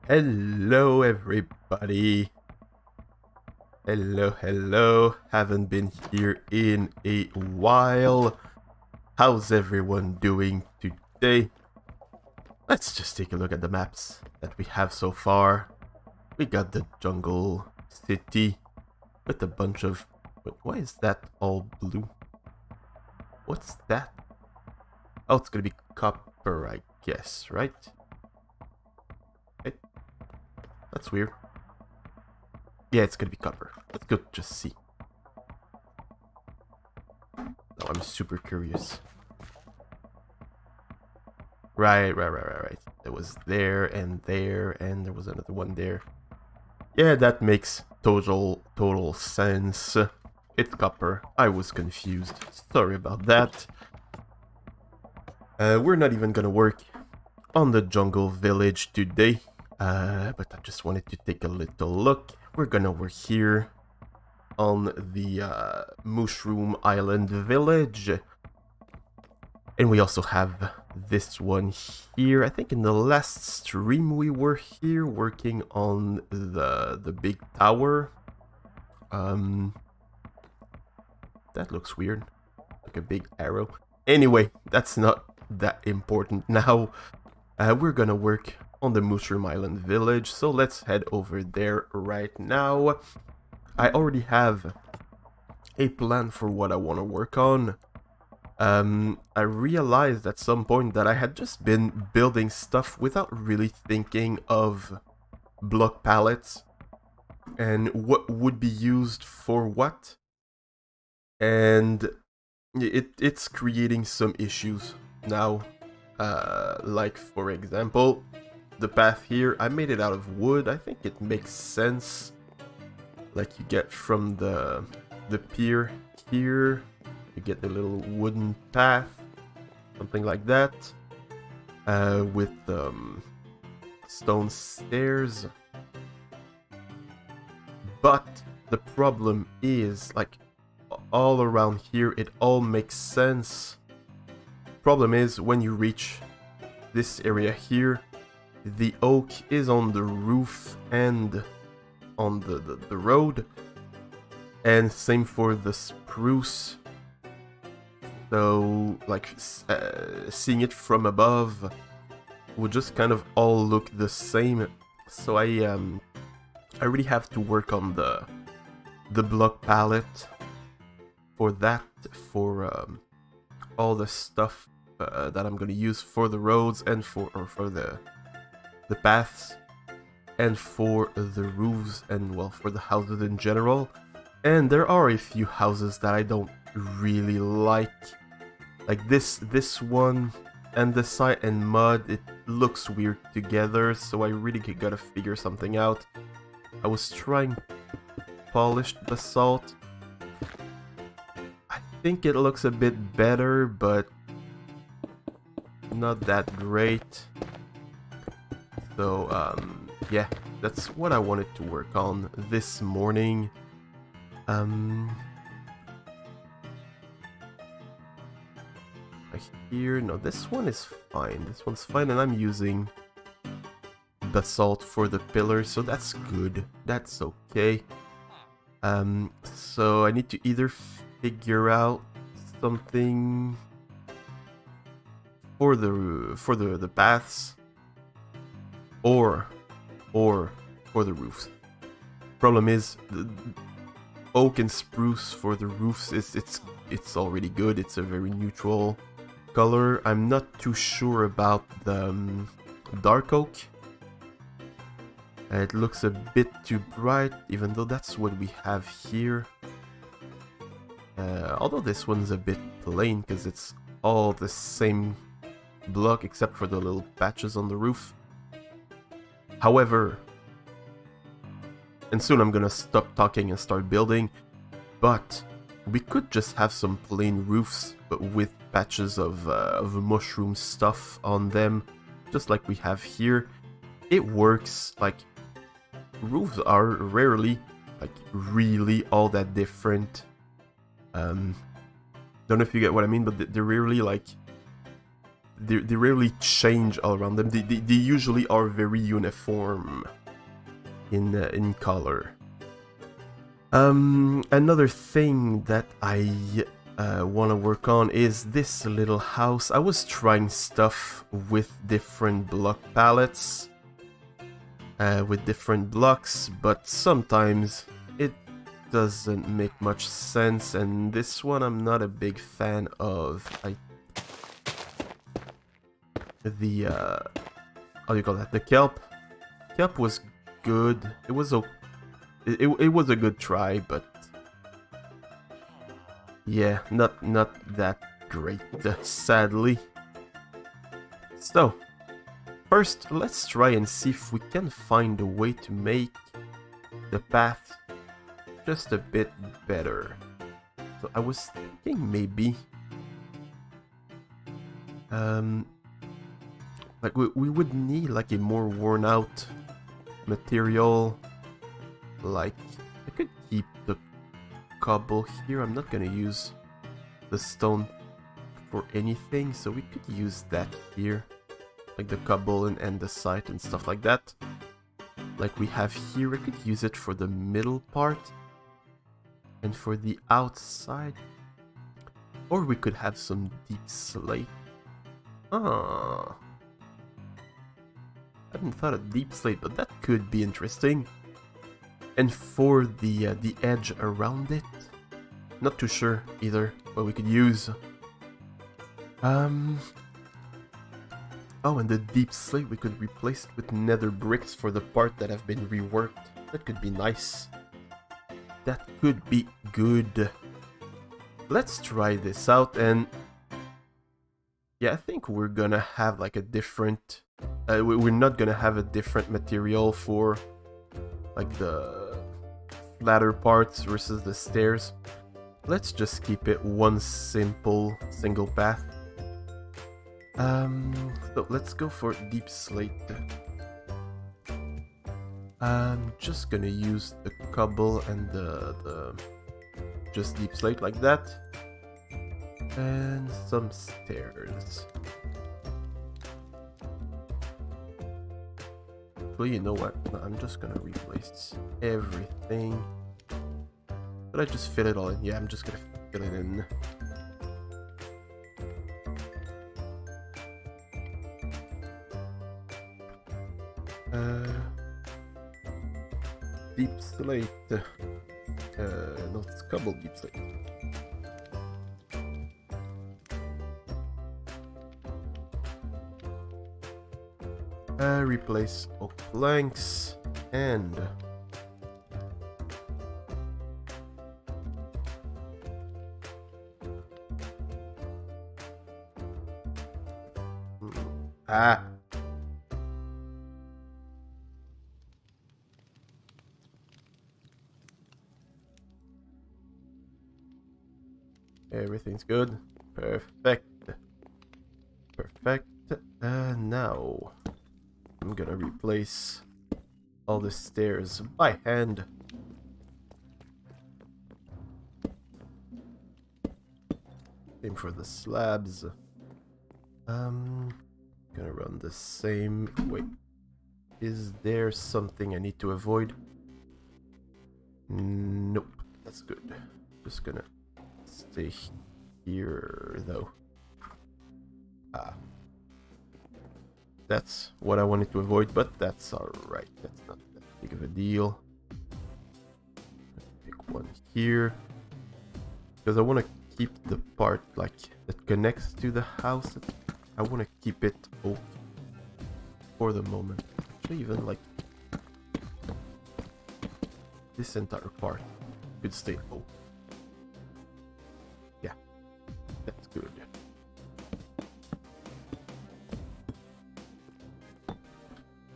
Hello everybody. Hello. Haven't been here in a while. How's everyone doing today? Let's just take a look at the maps that we have so far. We got the jungle city with a bunch of... Wait, why is that all blue? What's that? Oh, it's gonna be copper, I guess, right? That's weird. Yeah, it's gonna be copper. Let's go just see. Oh, I'm super curious. Right. It was there, and there was another one there. Yeah, that makes total sense. It's copper. I was confused. Sorry about that. We're not even gonna work on the jungle village today. But I just wanted to take a little look. We're gonna work here on the Mooshroom Island village. And we also have this one here. I think in the last stream we were here working on the big tower. That looks weird. Like a big arrow. Anyway, that's not that important now. We're gonna work on the Mooshroom Island village, so let's head over there right now. I already have a plan for what I want to work on. I realized at some point that I had just been building stuff without really thinking of block palettes and what would be used for what, and it's creating some issues now. Like for example, the path here, I made it out of wood. I think it makes sense. Like you get from the pier here, you get a little wooden path, something like that, with stone stairs. But the problem is, like, all around here, it all makes sense. Problem is, when you reach this area here, the oak is on the roof and on the road, and same for the spruce. So, like, seeing it from above would just kind of all look the same. So I really have to work on the block palette for that, for all the stuff that I'm gonna use for the roads and for the paths and for the roofs and, well, for the houses in general. And there are a few houses that I don't really like this one and the site and mud. It looks weird together, so I really gotta figure something out. I was trying polished basalt. I think it looks a bit better, but not that great. So, yeah, that's what I wanted to work on this morning. Here, no, this one is fine. This one's fine, and I'm using basalt for the pillars, so that's good. That's okay. So I need to either figure out something for the paths, or for the roofs. Problem is, the oak and spruce for the roofs it's already good. It's a very neutral color. I'm not too sure about the dark oak. It looks a bit too bright, even though that's what we have here. Although this one's a bit plain because it's all the same block except for the little patches on the roof. However, and soon I'm gonna stop talking and start building, but we could just have some plain roofs but with patches of mushroom stuff on them, just like we have here. It works. Like, roofs are rarely, like, really all that different. Don't know if you get what I mean, but they're rarely, like, they rarely change all around them. They usually are very uniform in color. Another thing that I want to work on is this little house. I was trying stuff with different block palettes, with different blocks, but sometimes it doesn't make much sense, and this one I'm not a big fan of. How do you call that? The kelp. Kelp was good. It was it was a good try, but yeah, not that great, sadly. So, first, let's try and see if we can find a way to make the path just a bit better. So I was thinking maybe like we would need like a more worn out material. Like I could keep the cobble here. I'm not gonna use the stone for anything, so we could use that here, like the cobble and the site and stuff like that. Like we have here, I could use it for the middle part and for the outside, or we could have some deep slate. Ah, I hadn't thought of deep slate, but that could be interesting. And for the edge around it, not too sure either what we could use. Oh, and the deep slate, we could replace it with nether bricks for the part that have been reworked. That could be nice. That could be good. Let's try this out, and yeah, I think we're gonna have like a different... we're not gonna have a different material for like the flatter parts versus the stairs. Let's just keep it one single path. So let's go for deep slate. I'm just gonna use the cobble and the just deep slate like that, and some stairs. Well, you know what? I'm just gonna replace everything. But I just fit it all in. Yeah, I'm just gonna fill it in. Deep slate. No, it's cobble deep slate. Replace oak planks and everything's good. Perfect. Perfect. Now I'm gonna replace all the stairs by hand. Same for the slabs. Gonna run the same. Wait, is there something I need to avoid? Nope, that's good. Just gonna stay here though. That's what I wanted to avoid, but that's alright. That's not that big of a deal. Pick one here. Because I want to keep the part like that connects to the house. I want to keep it open for the moment. Actually, even like this entire part could stay open. Yeah, that's good.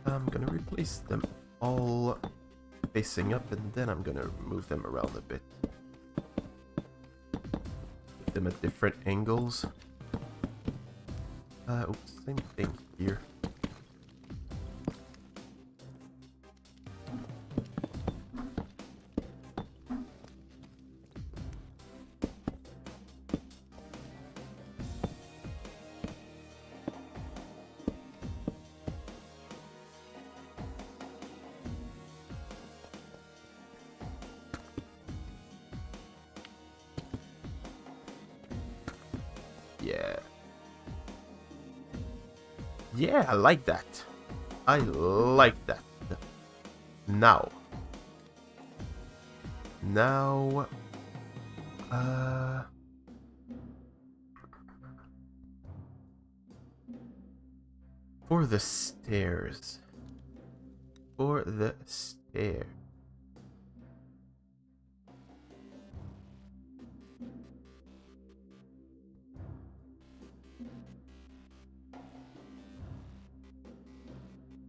I'm gonna replace them all facing up, and then I'm gonna move them around a bit. Put them at different angles. Oops, same thing here. yeah. Yeah, I like that. I like that. Now. For the stairs. For the stairs.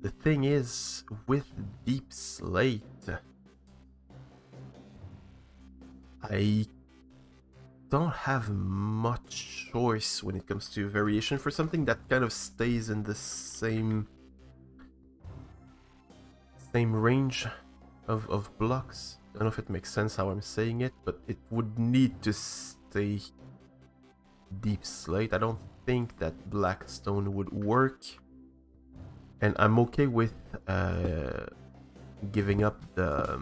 The thing is, with Deep Slate, I don't have much choice when it comes to variation for something that kind of stays in the same range of blocks. I don't know if it makes sense how I'm saying it, but it would need to stay Deep Slate. I don't think that Blackstone would work. And I'm okay with giving up the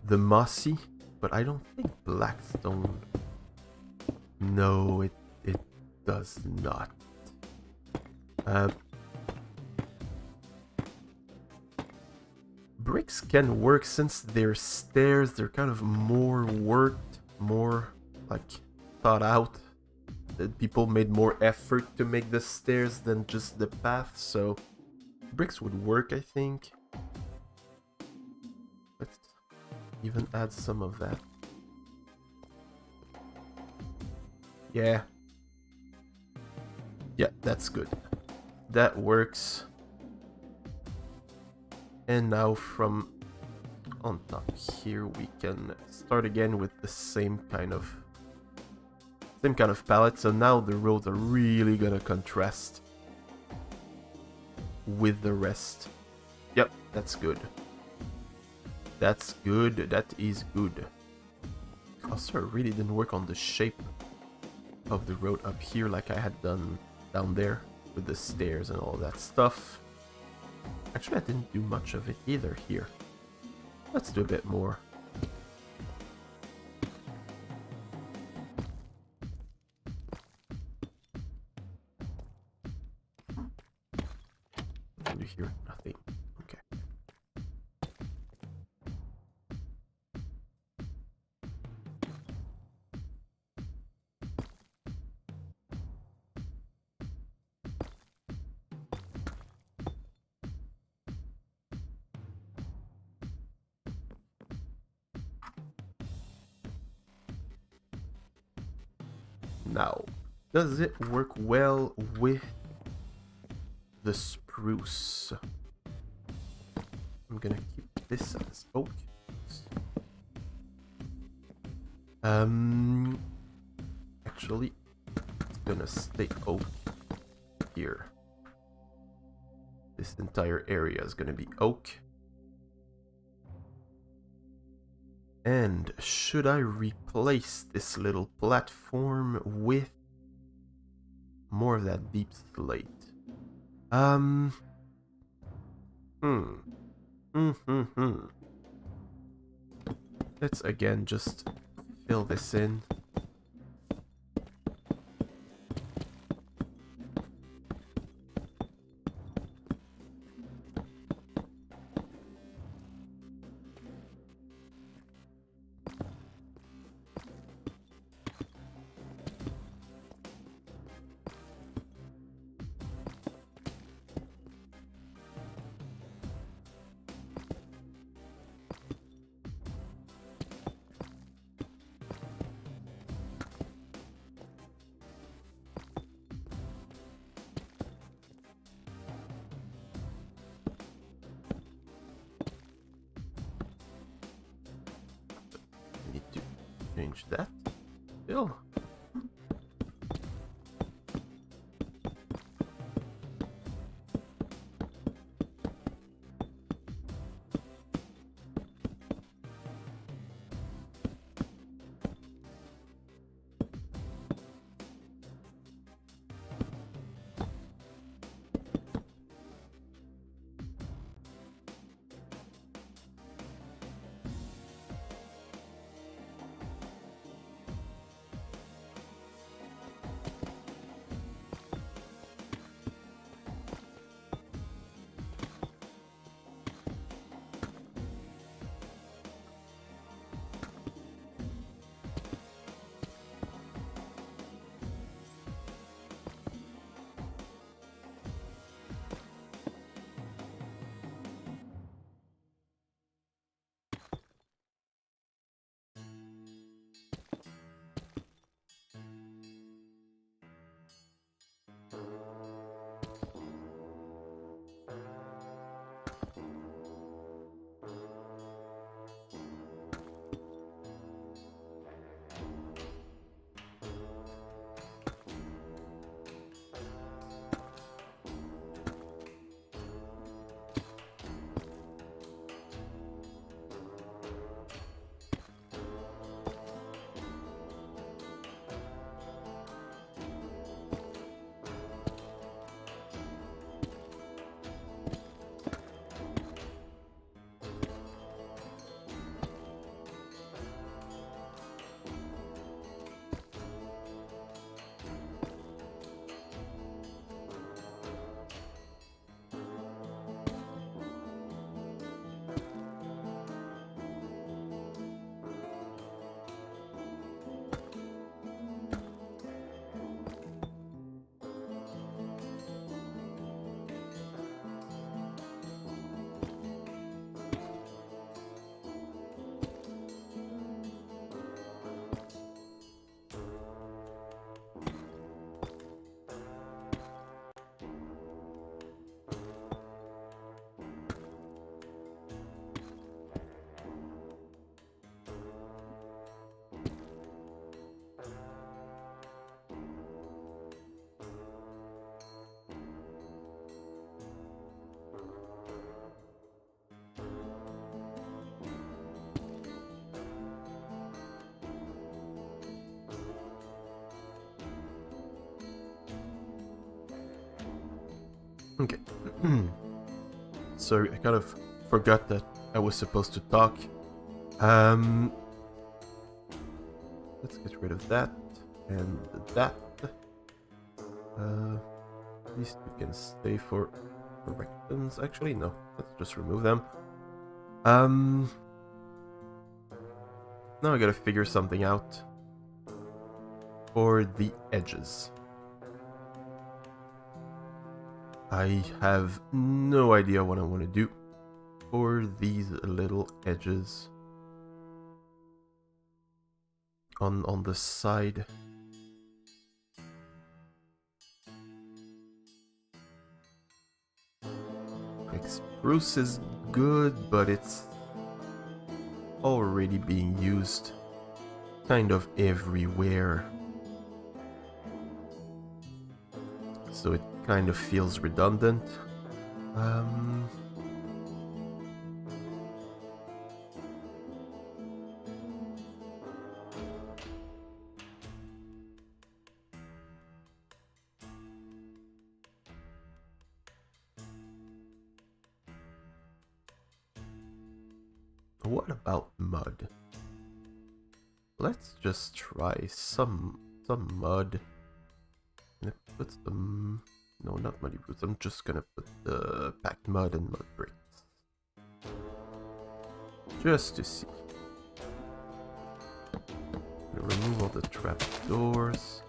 Mossy, but I don't think Blackstone. No, it does not. Bricks can work since they're stairs. They're kind of more worked, more like thought out. People made more effort to make the stairs than just the path, so bricks would work, I think. Let's even add some of that. Yeah. Yeah, that's good. That works. And now from on top here we can start again with the same kind of palette. So now the roads are really gonna contrast with the rest. Yep, that's good. That's good. That is good. Also, I really didn't work on the shape of the road up here like I had done down there with the stairs and all that stuff. Actually, I didn't do much of it either here. Let's do a bit more. Do here nothing. Okay. Now, does it work well with the spruce? I'm gonna keep this as oak. Actually, it's gonna stay oak here. This entire area is gonna be oak. And should I replace this little platform with more of that Deep Slate? Let's again just fill this in. Change that. Still. Okay. Sorry, I kind of forgot that I was supposed to talk. Let's get rid of that and that. These two can stay for corrections. Actually, no. Let's just remove them. Now I gotta figure something out for the edges. I have no idea what I want to do for these little edges on the side. Like spruce is good, but it's already being used kind of everywhere. So it kind of feels redundant. What about mud? Let's just try some mud. I'm gonna put some... No, not muddy roots. I'm just gonna put the packed mud and mud bricks. Just to see. I'm gonna remove all the trapdoors.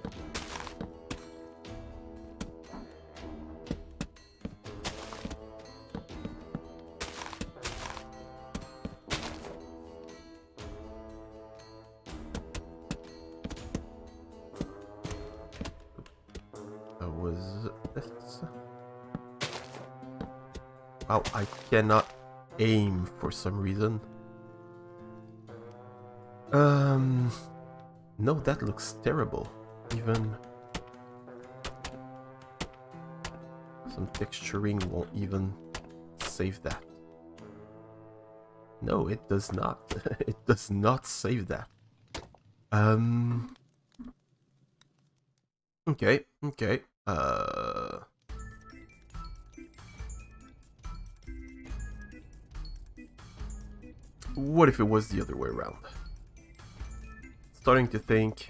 Wow, I cannot aim for some reason. No, that looks terrible. Even some texturing won't even save that. No, it does not. It does not save that. Okay. What if it was the other way around? Starting to think,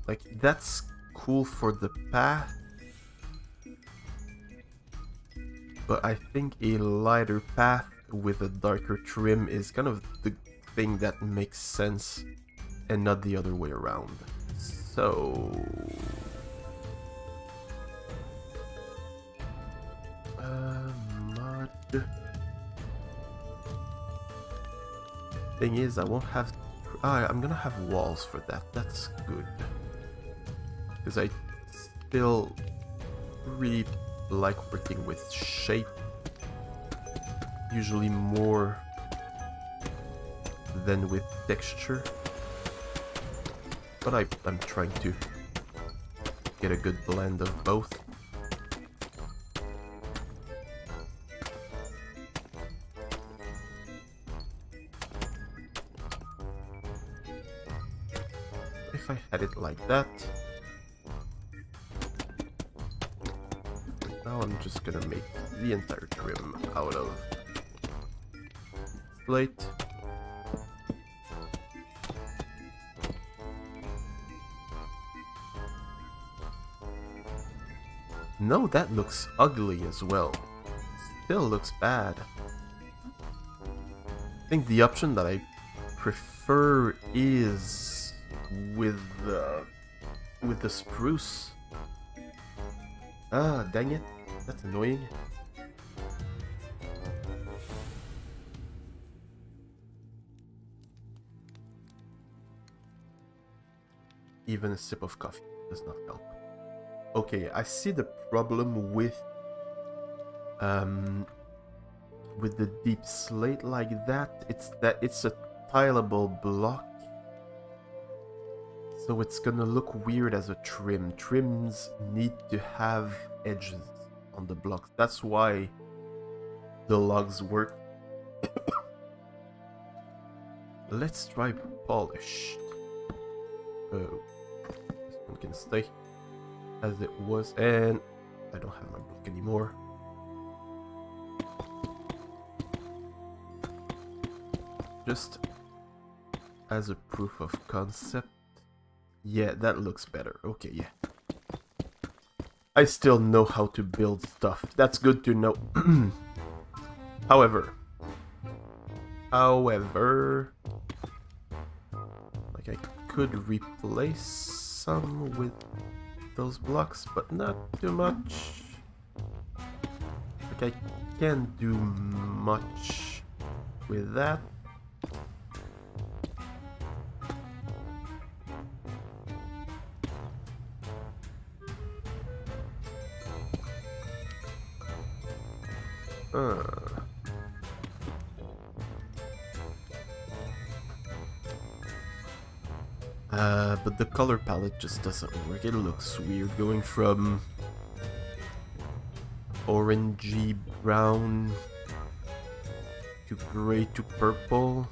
like, that's cool for the path, but I think a lighter path with a darker trim is kind of the thing that makes sense and not the other way around. So... mud... Thing is, I won't have... I'm gonna have walls for that. That's good. Because I still really like working with shape. Usually more than with texture. But I'm trying to get a good blend of both. If I had it like that. Now I'm just gonna make the entire trim out of slate. No, that looks ugly as well. Still looks bad. I think the option that I prefer is with the spruce. Ah, dang it. That's annoying. Even a sip of coffee does not help. Okay, I see the problem with the deep slate like that. It's that it's a tileable block. So it's gonna look weird as a trim. Trims need to have edges on the blocks. That's why the logs work. Let's try polished. Oh, this one can stay as it was, and I don't have my book anymore. just as a proof of concept. Yeah, that looks better. Okay, yeah. I still know how to build stuff. That's good to know. However, like I could replace some with those blocks, but not too much. Like I can't do much with that. But the color palette just doesn't work. It looks weird going from orangey brown to gray to purple.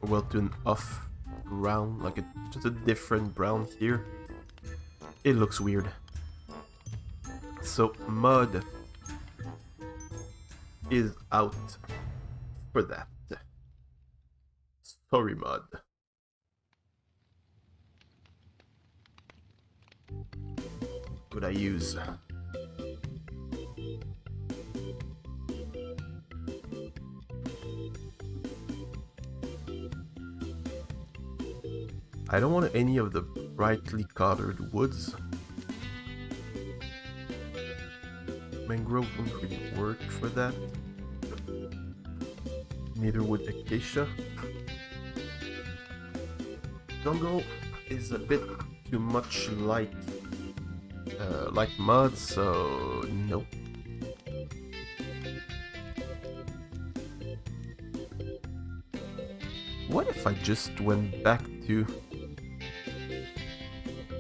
Well, to an off brown, like just a different brown here. It looks weird. So mud is out for that. Sorry, mud. What I use? I don't want any of the brightly colored woods. Mangrove won't really work for that. Neither would acacia. Jungle is a bit too much like mud, so no. What if I just went back to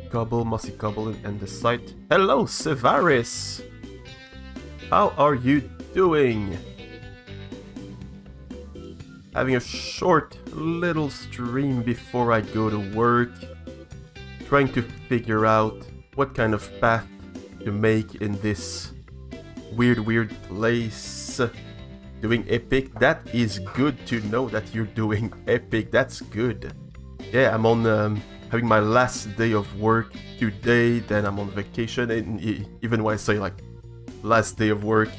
cobble, mossy cobble, and the site? Hello, Sevaris! How are you doing? Having a short little stream before I go to work, trying to figure out what kind of path to make in this weird place. Doing epic. That is good to know that you're doing epic. That's good. Yeah, I'm on having my last day of work today, then I'm on vacation, and even when I say like last day of work,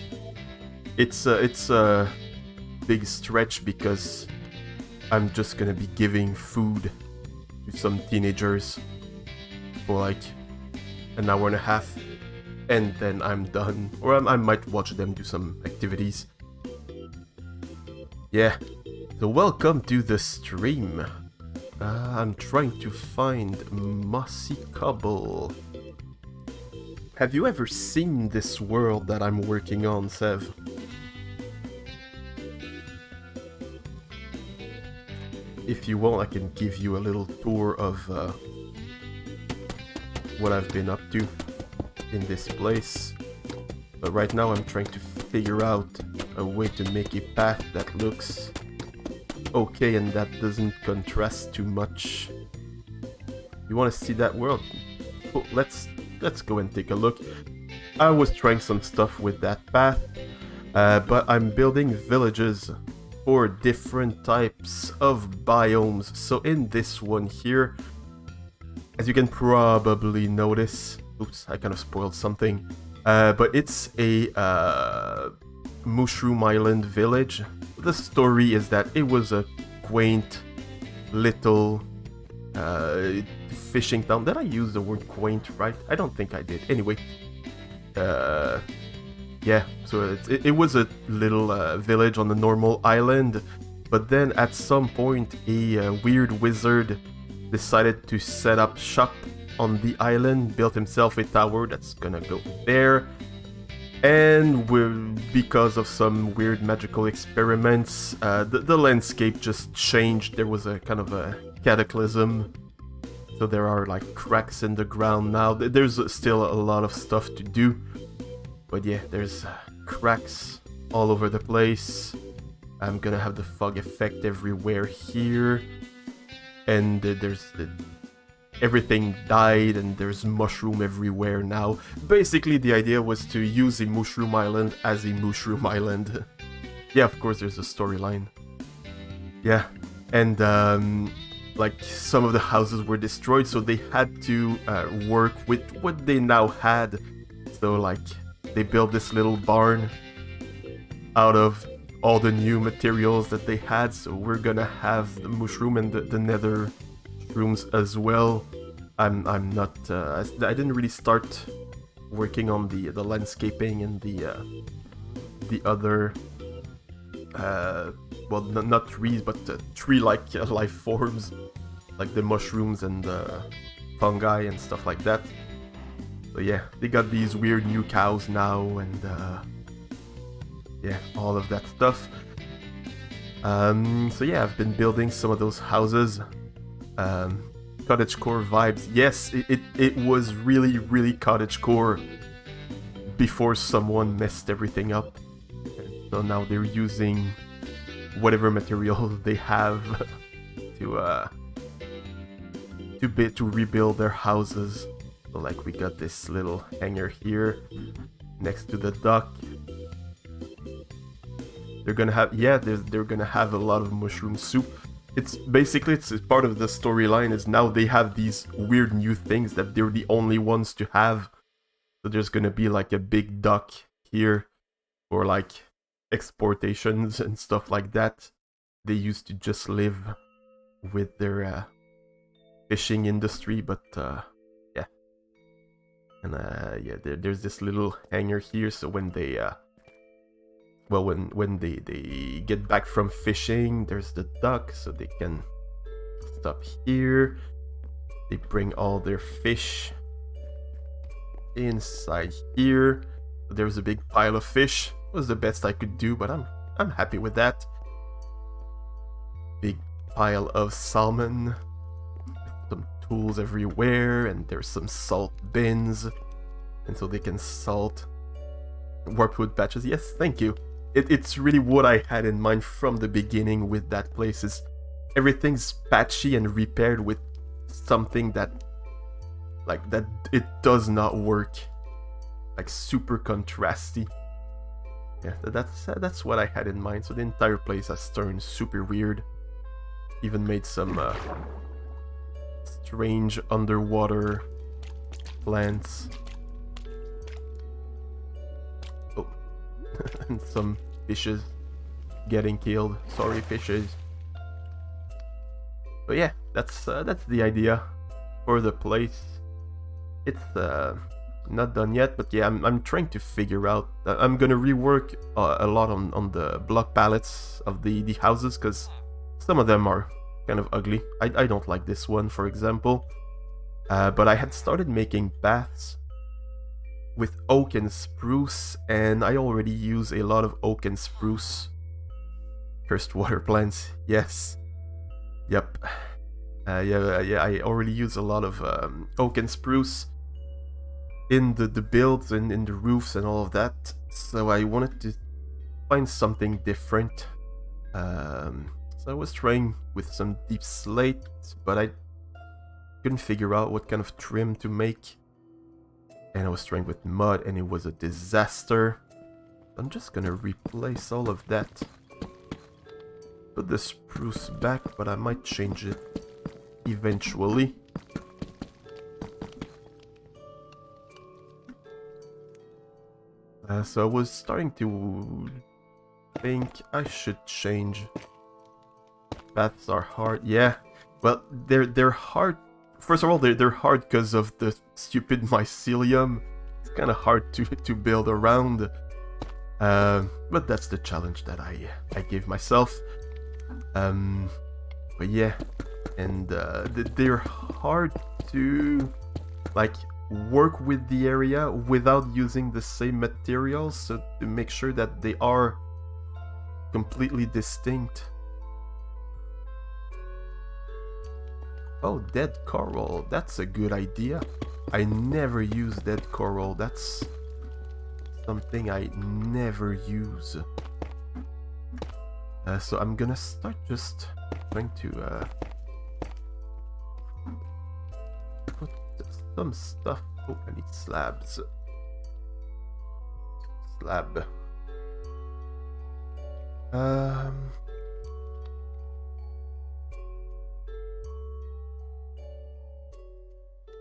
it's a big stretch because I'm just gonna be giving food to some teenagers for like an hour and a half, and then I'm done. Or I might watch them do some activities. Yeah, so welcome to the stream. I'm trying to find mossy cobble. Have you ever seen this world that I'm working on, Sev? If you want, I can give you a little tour of what I've been up to in this place. But right now I'm trying to figure out a way to make a path that looks okay and that doesn't contrast too much. You want to see that world? Oh, let's go and take a look. I was trying some stuff with that path, but I'm building villages for different types of biomes. So in this one here, as you can probably notice, oops, I kind of spoiled something, but it's a Mooshroom Island village. The story is that it was a quaint little fishing town. Did I use the word quaint right? I don't think I did. Anyway, yeah, so it was a little village on the normal island, but then at some point a weird wizard decided to set up shop on the island, built himself a tower that's gonna go there, and because of some weird magical experiments, the landscape just changed. There was a kind of a cataclysm, so there are like cracks in the ground now. There's still a lot of stuff to do, but yeah, there's cracks all over the place. I'm gonna have the fog effect everywhere here, and everything died and there's mushroom everywhere now. Basically the idea was to use a Mooshroom Island as a Mooshroom Island. Yeah, of course there's a storyline. Yeah, and like some of the houses were destroyed, so they had to work with what they now had. So like they built this little barn out of all the new materials that they had. So we're gonna have the mushroom and the nether rooms as well. I'm not I didn't really start working on the landscaping and the other well, not trees, but tree-like life forms, like the mushrooms and fungi and stuff like that. So yeah, they got these weird new cows now, and yeah, all of that stuff. So yeah, I've been building some of those houses. Cottagecore vibes. Yes, it was really cottagecore before someone messed everything up. So now they're using whatever material they have to rebuild their houses. So like we got this little hangar here next to the dock. They're gonna have, yeah, they're gonna have a lot of mushroom soup. It's basically, it's part of the storyline is now they have these weird new things that they're the only ones to have. So there's gonna be like a big dock here for like exportations and stuff like that. They used to just live with their fishing industry, but yeah. And yeah, there's this little hangar here, so when they well, when they get back from fishing, there's the dock, so they can stop here. They bring all their fish inside here. There's a big pile of fish. It was the best I could do, but I'm happy with that. Big pile of salmon. Some tools everywhere, and there's some salt bins, and so they can salt warped wood patches. Yes, thank you. It's really what I had in mind from the beginning with that place. Is everything's patchy and repaired with something that, like, that it does not work, like super contrasty. Yeah, that's what I had in mind. So the entire place has turned super weird. Even made some strange underwater plants. Oh, and some fishes getting killed. Sorry, fishes. But yeah, that's the idea for the place. It's not done yet, but yeah, I'm trying to figure out. I'm gonna rework a lot on the block palettes of the houses, because some of them are kind of ugly. I don't like this one, for example. But I had started making baths with oak and spruce, and I already use a lot of oak and spruce. Cursed water plants, yes. Yep. Yeah, I already use a lot of oak and spruce in the builds and in the roofs and all of that. So I wanted to find something different. So I was trying with some deep slate, but I couldn't figure out what kind of trim to make. And I was trying with mud, and it was a disaster. I'm just gonna replace all of that. Put the spruce back, but I might change it eventually. So I was starting to think I should change. Paths are hard. Yeah, well, they're hard. First of all, they're hard because of the stupid mycelium. It's kind of hard to build around. But that's the challenge that I gave myself. But yeah, and they're hard to like work with the area without using the same materials, so to make sure that they are completely distinct. Oh, dead coral, that's a good idea. I never use dead coral, that's something I never use. So I'm gonna start just trying to put some stuff. Oh, I need slabs. Slab.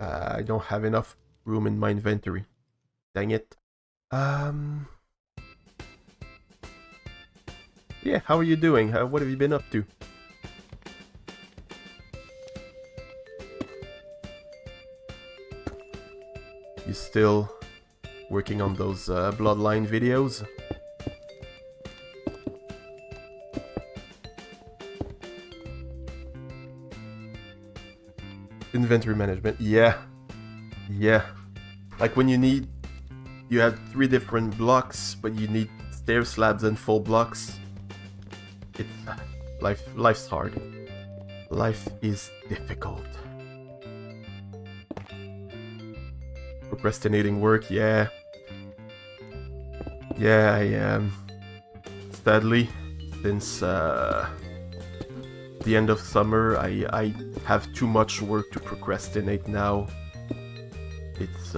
I don't have enough room in my inventory. Dang it. Yeah, how are you doing? What have you been up to? You still working on those Bloodline videos? Inventory management, yeah. Yeah. Like when you have 3 different blocks, but you need stair slabs and full blocks. It's life's hard. Life is difficult. Procrastinating work, yeah. Yeah, I am. Sadly, since the end of summer, I have too much work to procrastinate now. It's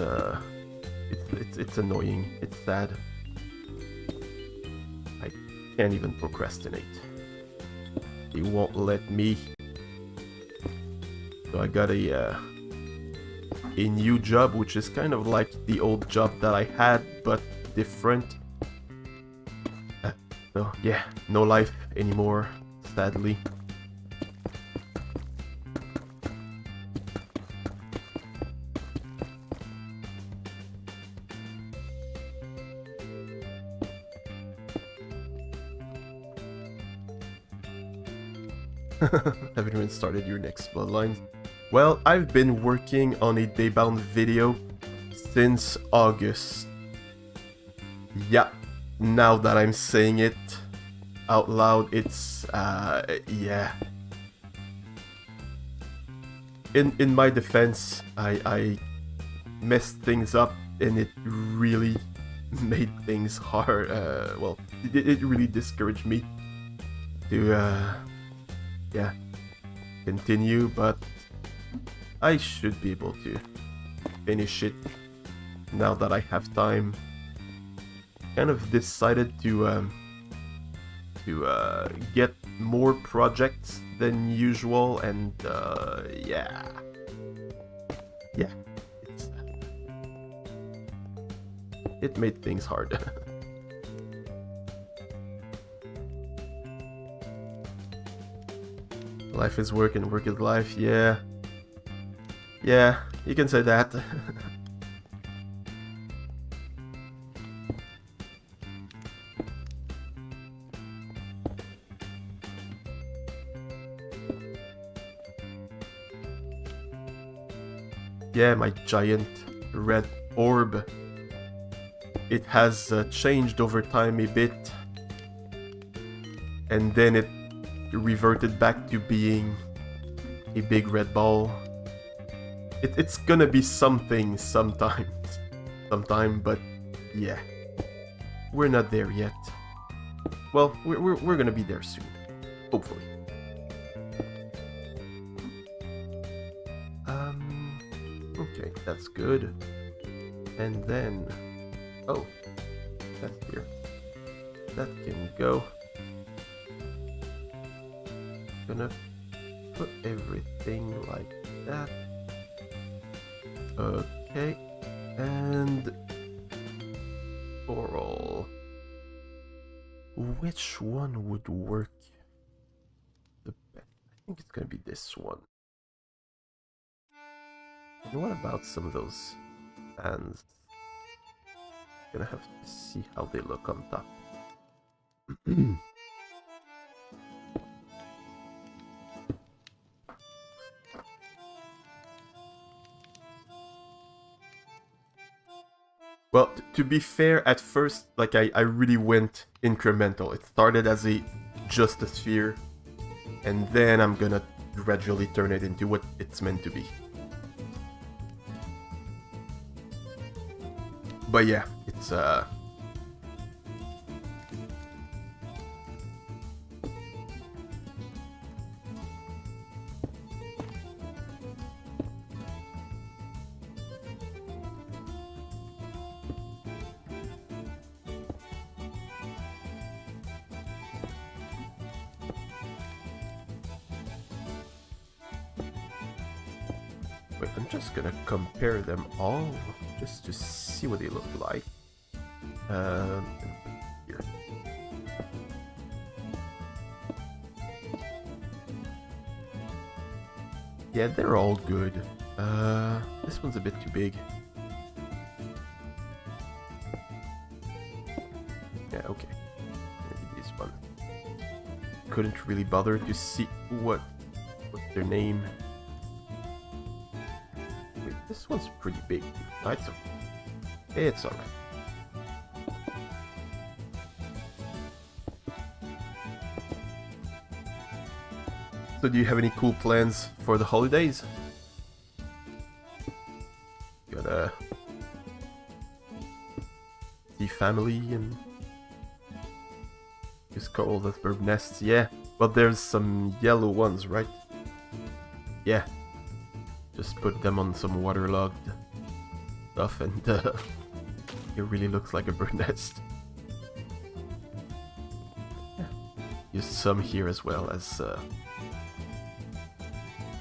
annoying. It's sad. I can't even procrastinate. They won't let me. So I got a new job, which is kind of like the old job that I had, but different. So yeah, no life anymore, sadly. Haven't even started your next Bloodlines? Well, I've been working on a Daybound video since August. Yeah, now that I'm saying it out loud, it's, yeah. In my defense, I messed things up and it really made things hard. Well, it really discouraged me to, yeah, continue, but I should be able to finish it now that I have time. Kind of decided to get more projects than usual, and yeah, it made things hard. Life is work and work is life, yeah. Yeah, you can say that. Yeah, my giant red orb. It has changed over time a bit. And then it reverted back to being a big red ball. It's gonna be something sometime, but yeah, we're not there yet. Well, we're gonna be there soon, hopefully. Okay, that's good. And then, oh, that's here. That can go. Gonna put everything like that. Okay, and coral. Which one would work the best? I think it's gonna be this one. And what about some of those fans? Gonna have to see how they look on top. Well, to be fair, at first, like, I really went incremental. It started as just a sphere, and then I'm gonna gradually turn it into what it's meant to be. But yeah, it's wait, I'm just gonna compare them all just to see what they look like. Here. Yeah, they're all good. This one's a bit too big. Yeah, okay. Maybe this one. Couldn't really bother to see what's their name. Wait, this one's pretty big. No, it's okay. It's alright. So do you have any cool plans for the holidays? Gotta see family and just call the bird nests. Yeah, well there's some yellow ones, right? Yeah, just put them on some waterlogged stuff and it really looks like a bird nest. Yeah. Use some here as well as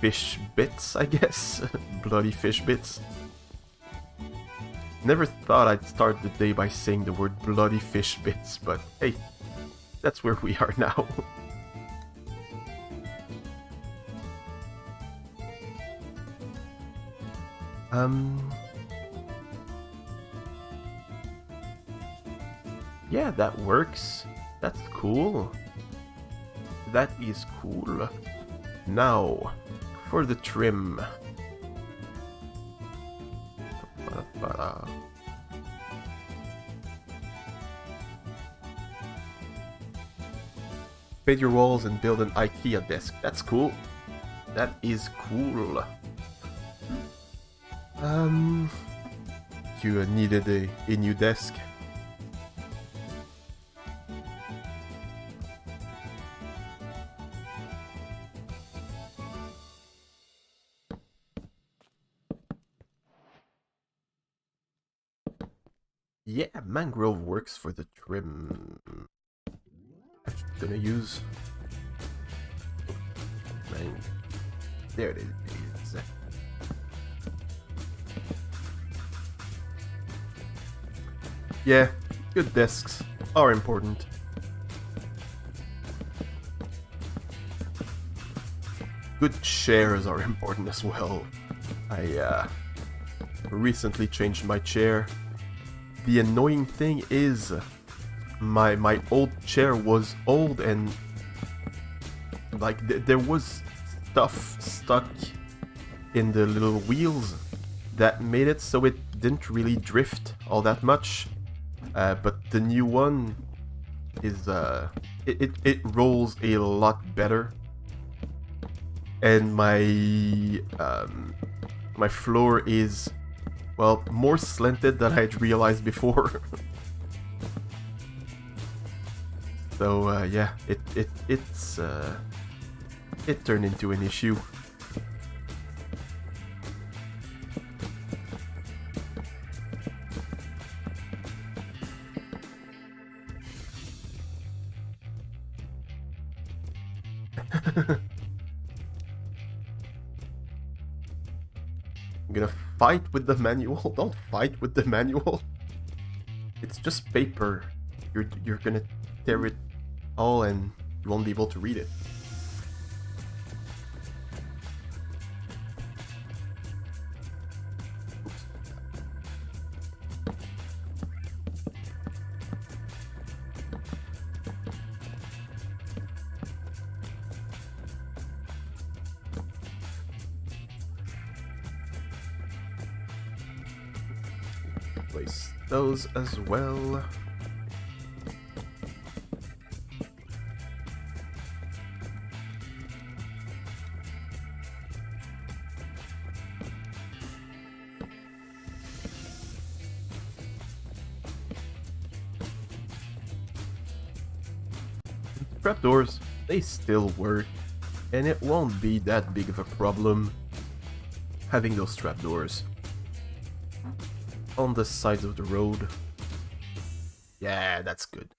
fish bits, I guess. Bloody fish bits. Never thought I'd start the day by saying the word bloody fish bits, but hey, that's where we are now. Yeah, that works. That's cool. That is cool. Now, for the trim. Paint your walls and build an IKEA desk. That's cool. That is cool. You needed a new desk. Yeah, mangrove works for the trim. I'm gonna use... There it is. Yeah, good desks are important. Good chairs are important as well. I recently changed my chair. The annoying thing is my old chair was old and like there was stuff stuck in the little wheels that made it so it didn't really drift all that much. But the new one is it rolls a lot better, and my my floor is, well, more slanted than I'd realized before. So yeah, it turned into an issue. I'm gonna fight with the manual. Don't fight with the manual. It's just paper. You're gonna tear it all and you won't be able to read it. Place those as well. Trapdoors, they still work, and it won't be that big of a problem having those trapdoors on the sides of the road. Yeah, that's good.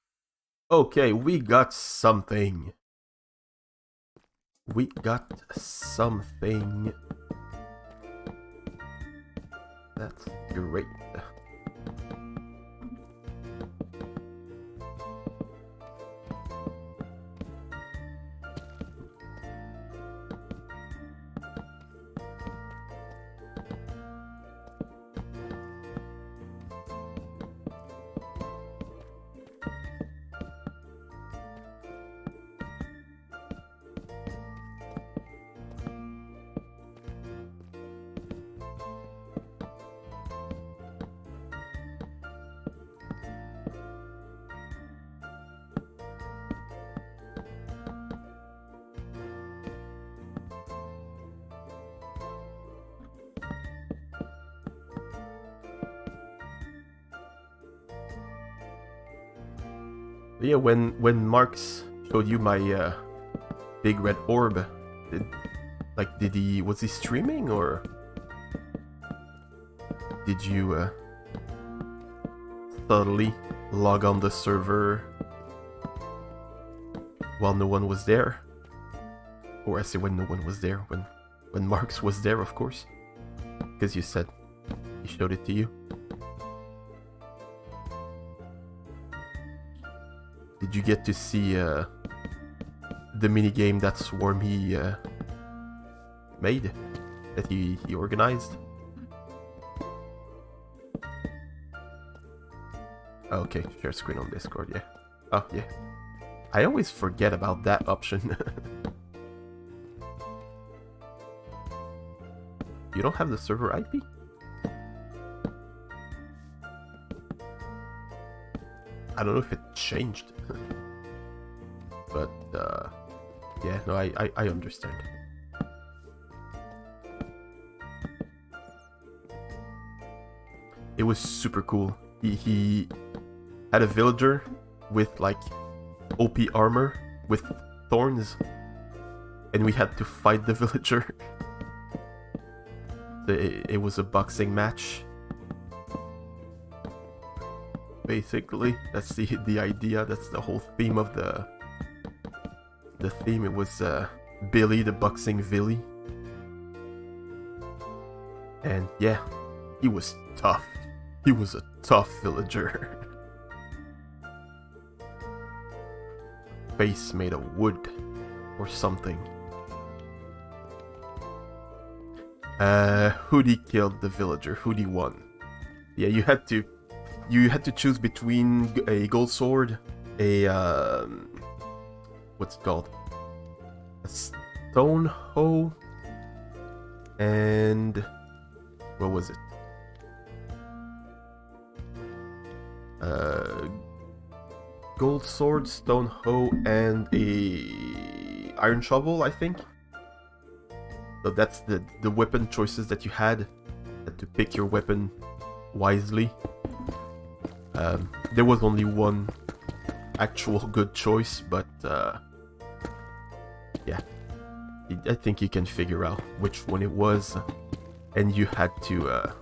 Okay, we got something. We got something. That's great. Yeah, when Marks showed you my big red orb, was he streaming, or did you subtly log on the server while no one was there? Or I say when no one was there, when Marks was there, of course, because you said he showed it to you. Did you get to see the minigame that Swarm he made? That he organized? Oh, okay, share screen on Discord, yeah. Oh, yeah. I always forget about that option. You don't have the server IP? I don't know if it changed. But, yeah, no, I understand. It was super cool. He had a villager with, like, OP armor with thorns. And we had to fight the villager. It was a boxing match. Basically, that's the idea. That's the whole theme of the theme. It was Billy, the boxing Billy, and yeah, he was tough. He was a tough villager. Face made of wood or something. Hoodie killed the villager. Hoodie won. Yeah, you had to choose between a gold sword, a what's it called? A stone hoe, and what was it? Gold sword, stone hoe, and a iron shovel, I think. So that's the weapon choices that you had to pick your weapon wisely. There was only one actual good choice, but yeah, I think you can figure out which one it was. And you had to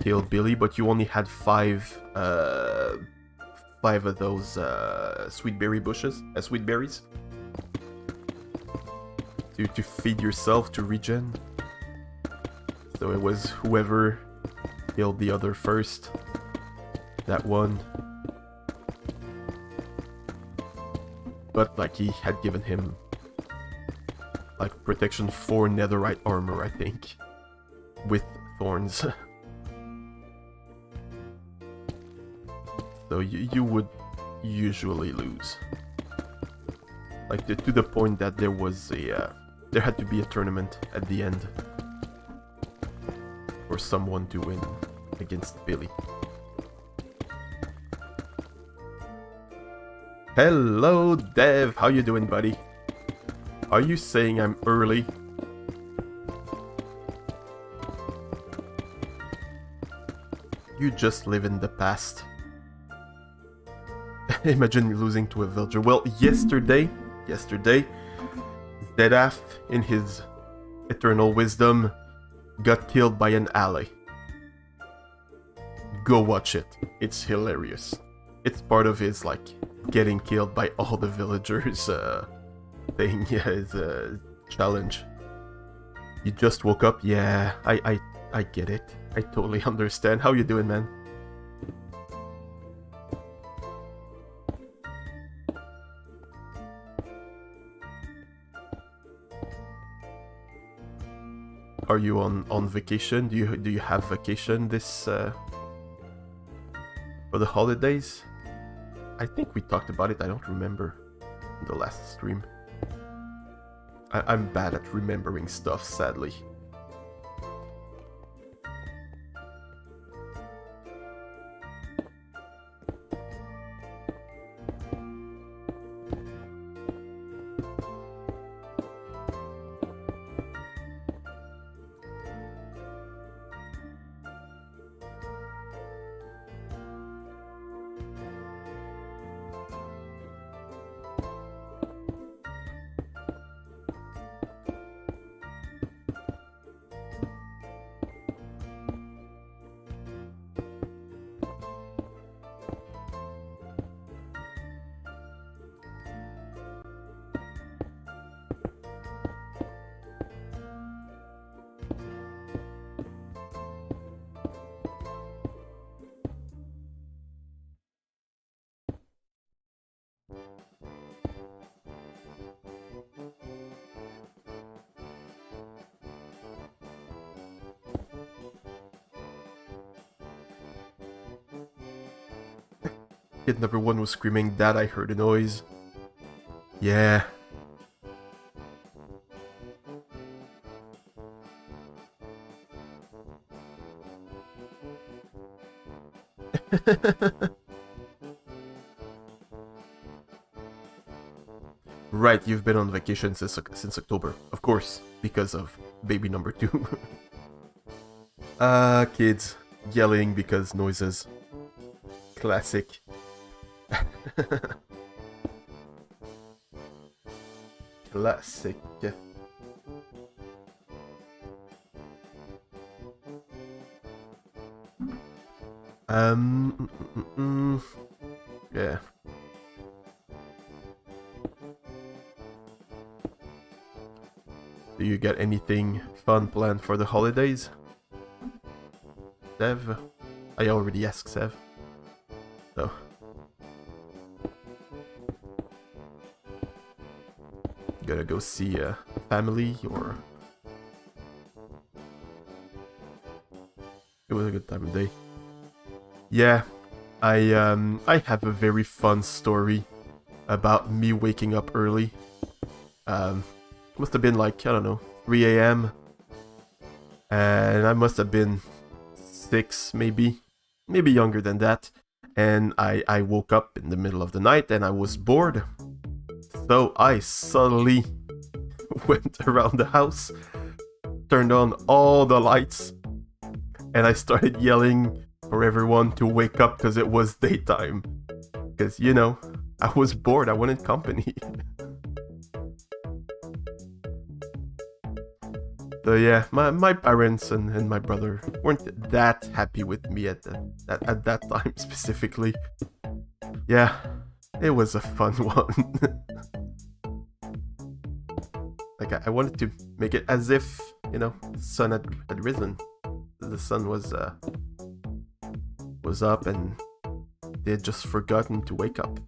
kill Billy, but you only had five of those sweet berry bushes, sweet berries, to feed yourself to regen. So it was whoever killed the other first, that one. But like he had given him like protection for netherite armor, I think, with thorns. So you would usually lose. Like to the point that there was there had to be a tournament at the end for someone to win against Billy. Hello, Dev. How you doing, buddy? Are you saying I'm early? You just live in the past. Imagine losing to a villager. Well, yesterday, Zedaf, in his eternal wisdom, got killed by an ally. Go watch it. It's hilarious. It's part of his, like, getting killed by all the villagers thing. Yeah, it's a challenge. You just woke up? Yeah, I get it. I totally understand. How you doing, man? Are you on vacation? Do you have vacation this for the holidays? I think we talked about it. I don't remember the last stream. I'm bad at remembering stuff, sadly. Kid number 1 was screaming, "Dad, I heard a noise." Yeah. Right, you've been on vacation since October. Of course, because of baby number 2. Kids yelling because noises. Classic. Classic. Yeah. Do you get anything fun planned for the holidays? Sev? I already asked Sev. So. Gonna go see a family, or... It was a good time of day. Yeah, I have a very fun story about me waking up early. Must have been like, I don't know, 3 AM. And I must have been 6, maybe younger than that. And I woke up in the middle of the night and I was bored. So I suddenly went around the house, turned on all the lights, and I started yelling for everyone to wake up because it was daytime. Because, you know, I was bored, I wanted company. So yeah, my parents and my brother weren't that happy with me at that time specifically. Yeah, it was a fun one. Like, I wanted to make it as if, you know, the sun had risen. The sun was up and they had just forgotten to wake up.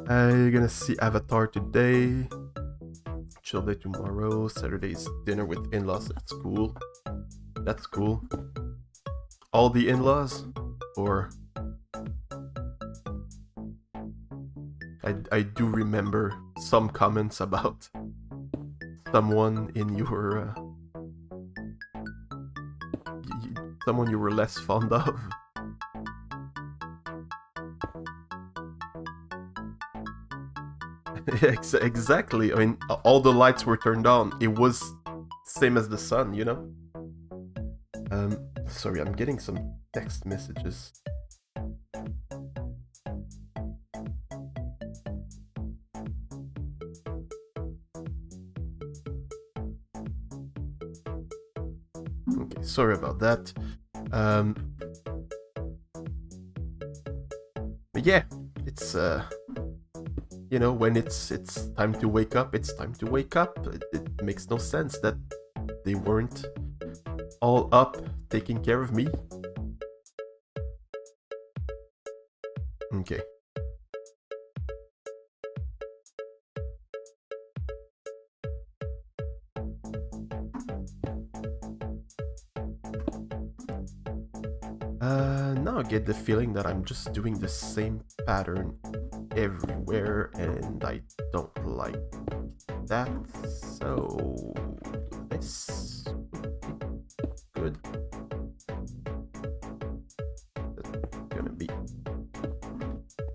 You're gonna see Avatar today. Chill day tomorrow. Saturday's dinner with in-laws. That's cool. That's cool. All the in-laws? Or... I do remember some comments about someone in your... someone you were less fond of. Exactly. I mean, all the lights were turned on. It was same as the sun, you know? Sorry, I'm getting some text messages. Okay, sorry about that. But yeah, it's you know, when it's time to wake up, it's time to wake up. It makes no sense that they weren't all up taking care of me. Okay. Now I get the feeling that I'm just doing the same pattern everywhere, and I don't like that, so this good. That's gonna be, I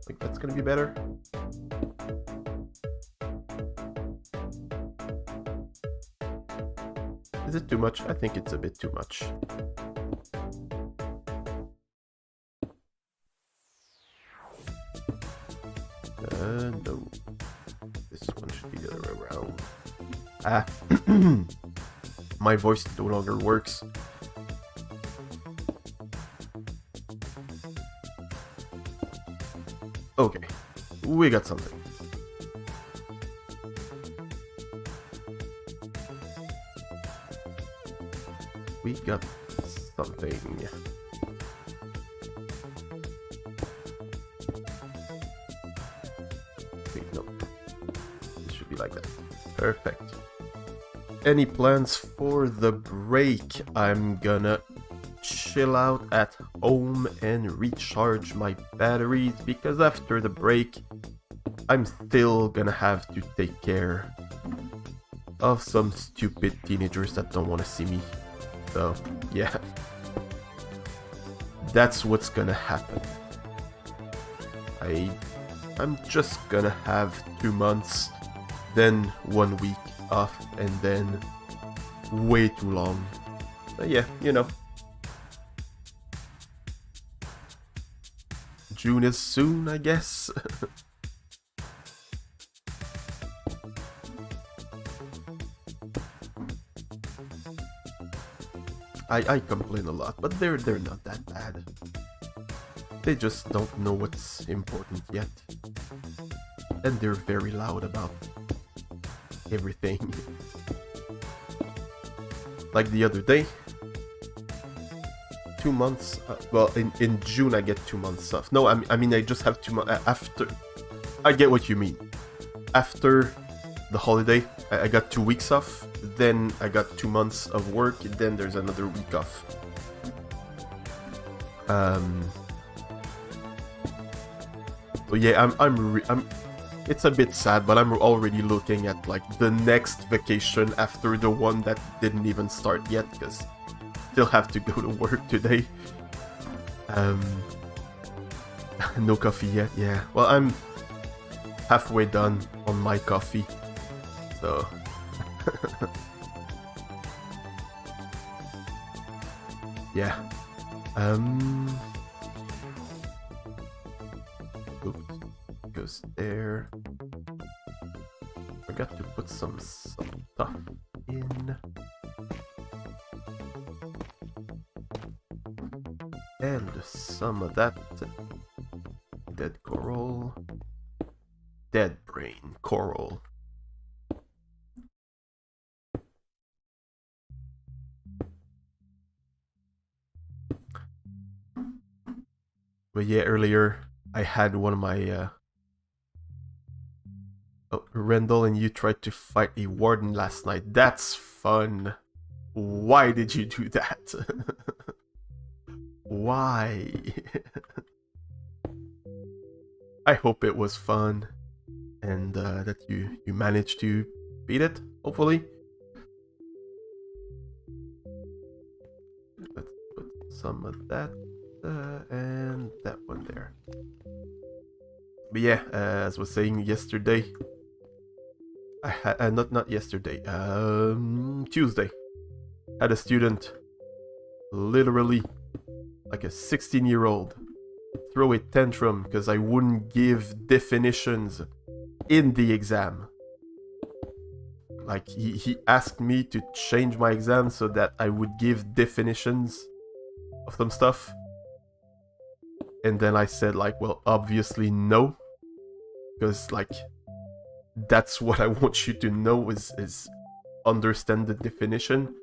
think that's gonna be better. Is it too much? I think it's a bit too much. No. This one should be the other way around. Ah. My voice no longer works. Okay. We got something. We got something. Like that. Perfect. Any plans for the break? I'm gonna chill out at home and recharge my batteries, because after the break I'm still gonna have to take care of some stupid teenagers that don't want to see me. So yeah, that's what's gonna happen. I'm just gonna have 2 months, then 1 week off, and then way too long. But yeah, you know. June is soon, I guess. I complain a lot, but they're not that bad. They just don't know what's important yet. And they're very loud about everything. Like the other day, 2 months, well, in June I get 2 months off. No, I mean I just have 2 months after. I get what you mean. After the holiday, I got 2 weeks off, then I got 2 months of work, and then there's another week off. But yeah, I'm it's a bit sad, but I'm already looking at like the next vacation after the one that didn't even start yet, because still have to go to work today. No coffee yet, yeah. Well, I'm halfway done on my coffee, so yeah. Oops. Goes there. Forgot to put some stuff in. And some of that dead coral. Dead brain coral. But yeah, earlier I had one of my oh, Rendell, and you tried to fight a warden last night. That's fun. Why did you do that? Why? I hope it was fun, and that you managed to beat it, hopefully. Let's put some of that and that one there. But yeah, as I was saying yesterday, I had not yesterday, Tuesday, had a student, literally like a 16-year-old, throw a tantrum because I wouldn't give definitions in the exam. Like he asked me to change my exam so that I would give definitions of some stuff. And then I said like, well, obviously no. Because like that's what I want you to know is understand the definition.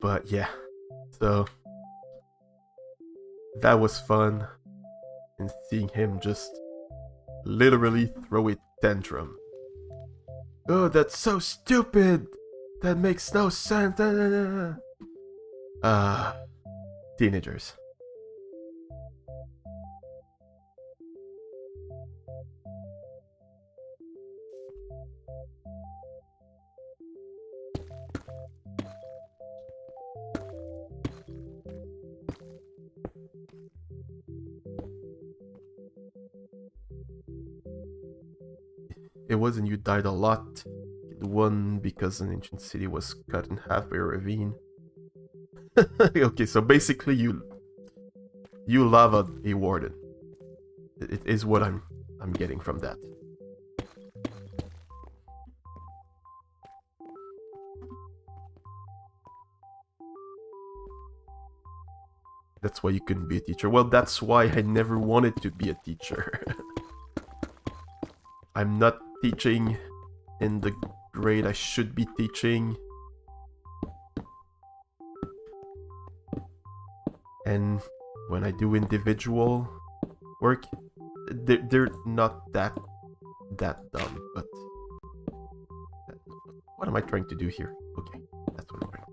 But yeah, so that was fun, and seeing him just literally throw a tantrum. Oh, that's so stupid! That makes no sense! Teenagers. It wasn't you died a lot. It won because an ancient city was cut in half by a ravine. Okay, so basically you lava a warden. It is what I'm getting from that. That's why you couldn't be a teacher. Well, that's why I never wanted to be a teacher. I'm not teaching in the grade I should be teaching. And when I do individual work, they're not that dumb, but what am I trying to do here? Okay, that's what I'm trying.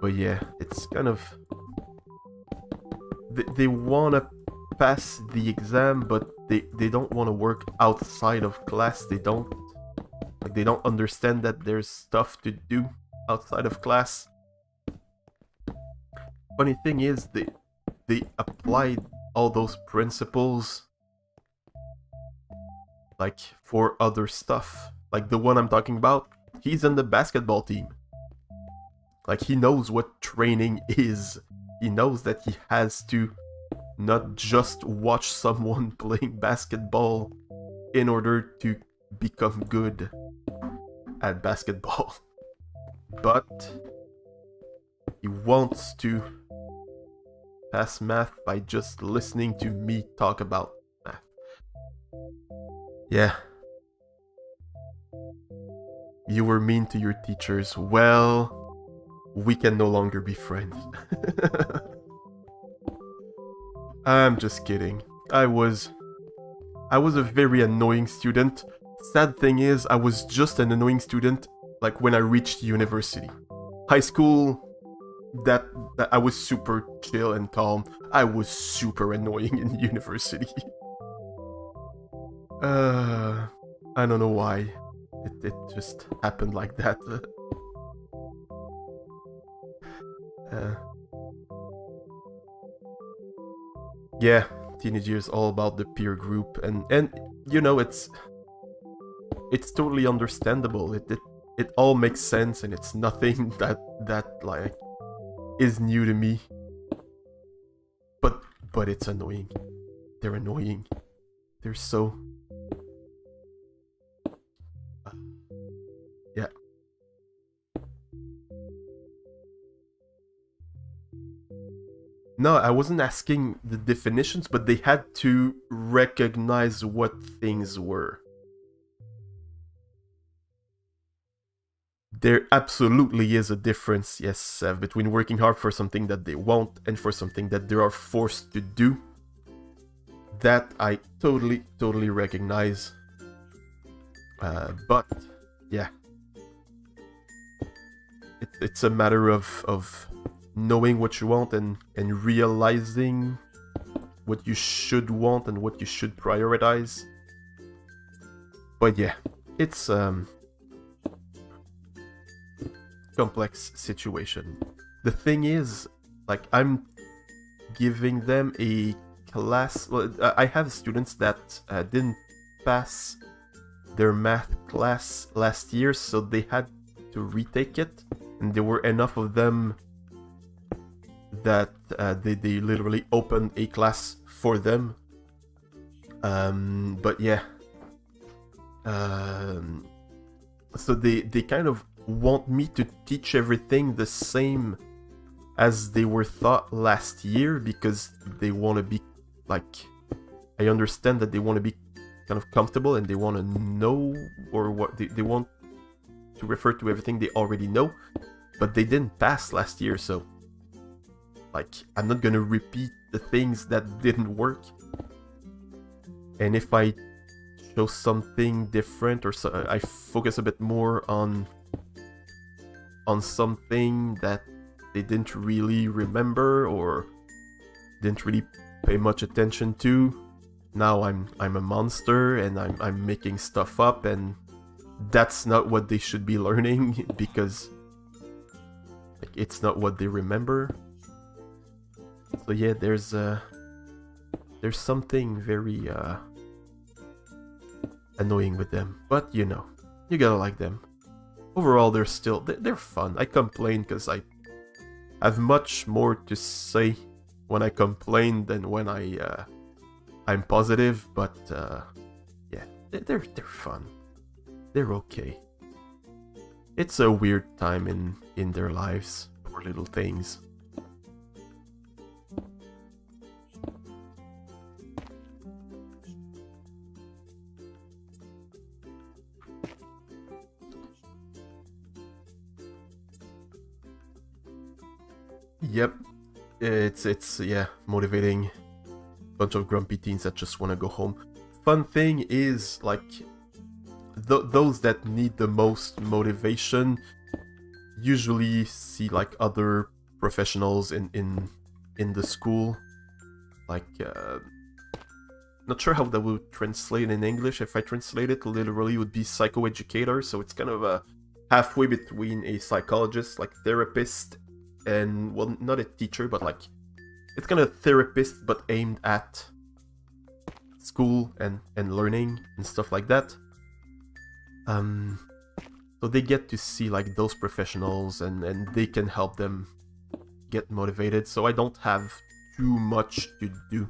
But yeah, it's kind of they wanna pass the exam, but they don't want to work outside of class. They don't understand that there's stuff to do outside of class. Funny thing is, they applied all those principles like for other stuff. Like the one I'm talking about, he's in the basketball team. Like, he knows what training is. He knows that he has to not just watch someone playing basketball in order to become good at basketball. But he wants to pass math by just listening to me talk about math. Yeah. You were mean to your teachers. Well, we can no longer be friends. I'm just kidding. I was a very annoying student. Sad thing is, I was just an annoying student like when I reached university. High school, that I was super chill and calm. I was super annoying in university. I don't know why. It just happened like that. Yeah, teenage years all about the peer group, and you know, it's totally understandable. It all makes sense, and it's nothing that like is new to me. But it's annoying. They're annoying. They're so yeah. No, I wasn't asking the definitions, but they had to recognize what things were. There absolutely is a difference, yes, between working hard for something that they want and for something that they are forced to do. That I totally recognize. But, yeah. It's a matter of knowing what you want and realizing what you should want and what you should prioritize. But yeah, it's complex situation. The thing is, like, I'm giving them a class. Well, I have students that didn't pass their math class last year, so they had to retake it, and there were enough of them that they literally opened a class for them. But yeah, so they kind of want me to teach everything the same as they were taught last year, because they want to be like I understand that they want to be kind of comfortable and they want to know, or what they want to refer to everything they already know, but they didn't pass last year, so like I'm not gonna repeat the things that didn't work. And if I show something different, or so, I focus a bit more on something that they didn't really remember or didn't really pay much attention to, now I'm a monster and I'm making stuff up, and that's not what they should be learning because like, it's not what they remember. So yeah, there's something very annoying with them, but you know, you gotta like them. Overall, they're fun. I complain because I have much more to say when I complain than when I'm positive, but yeah, they're fun. They're okay. It's a weird time in their lives, poor little things. Yep, it's yeah, motivating. Bunch of grumpy teens that just want to go home. Fun thing is, like, those that need the most motivation usually see like other professionals in the school. Like, not sure how that would translate in English. If I translate it literally, it would be psychoeducator. So it's kind of a halfway between a psychologist, like therapist, and, well, not a teacher, but like, it's kind of therapist, but aimed at school and learning and stuff like that. So they get to see like those professionals and they can help them get motivated. So I don't have too much to do.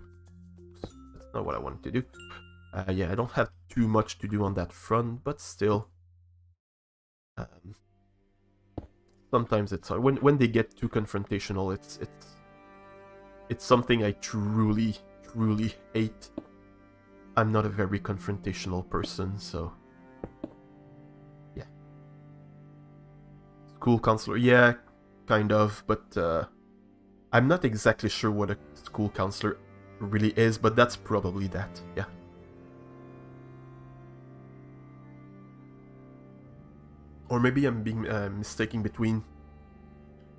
That's not what I wanted to do. Yeah, I don't have too much to do on that front, but still. Sometimes it's hard. When they get too confrontational, it's something I truly hate. I'm not a very confrontational person, so yeah. School counselor, yeah, kind of, but I'm not exactly sure what a school counselor really is, but that's probably that, yeah. Or maybe I'm being mistaken between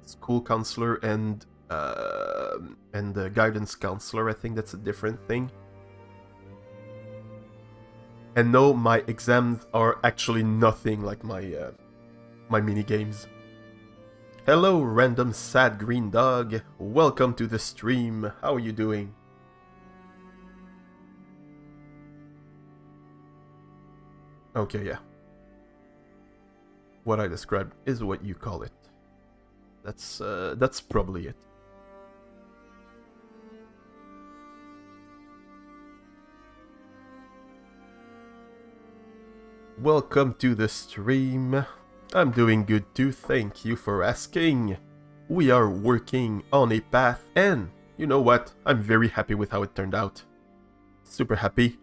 school counselor and the guidance counselor. I think that's a different thing. And no, my exams are actually nothing like my my mini games. Hello, random sad green dog. Welcome to the stream. How are you doing? Okay, yeah. What I described is what you call it. That's probably it. Welcome to the stream. I'm doing good too, thank you for asking. We are working on a path, and you know what? I'm very happy with how it turned out. Super happy.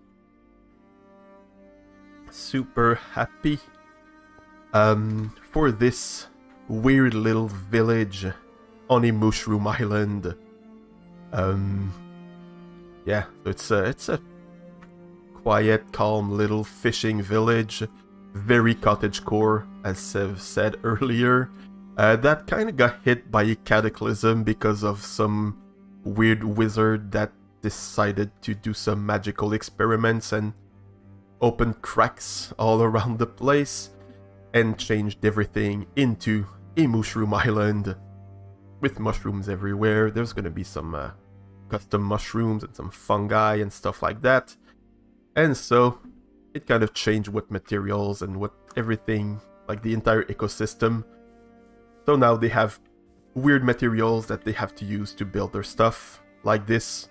Super happy. For this weird little village on a Mooshroom Island. Yeah, it's a quiet, calm little fishing village, very cottagecore, as I've said earlier. That kind of got hit by a cataclysm because of some weird wizard that decided to do some magical experiments and open cracks all around the place and changed everything into a Mooshroom Island with mushrooms everywhere. There's gonna be some custom mushrooms and some fungi and stuff like that. And so it kind of changed what materials and what everything, like the entire ecosystem. So now they have weird materials that they have to use to build their stuff, like this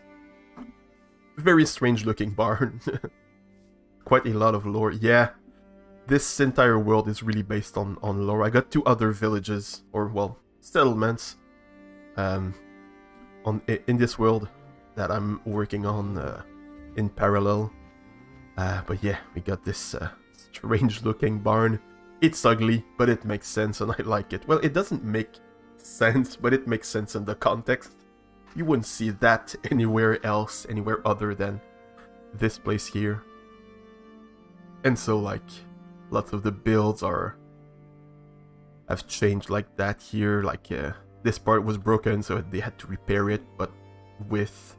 very strange looking barn. Quite a lot of lore. Yeah, this entire world is really based on lore. I got 2 other villages, or well, settlements, in this world that I'm working on in parallel. But yeah, we got this strange looking barn. It's ugly, but it makes sense and I like it. Well, it doesn't make sense, but it makes sense in the context. You wouldn't see that anywhere else, anywhere other than this place here. And so, like, lots of the builds have changed like that here. Like, this part was broken, so they had to repair it, but with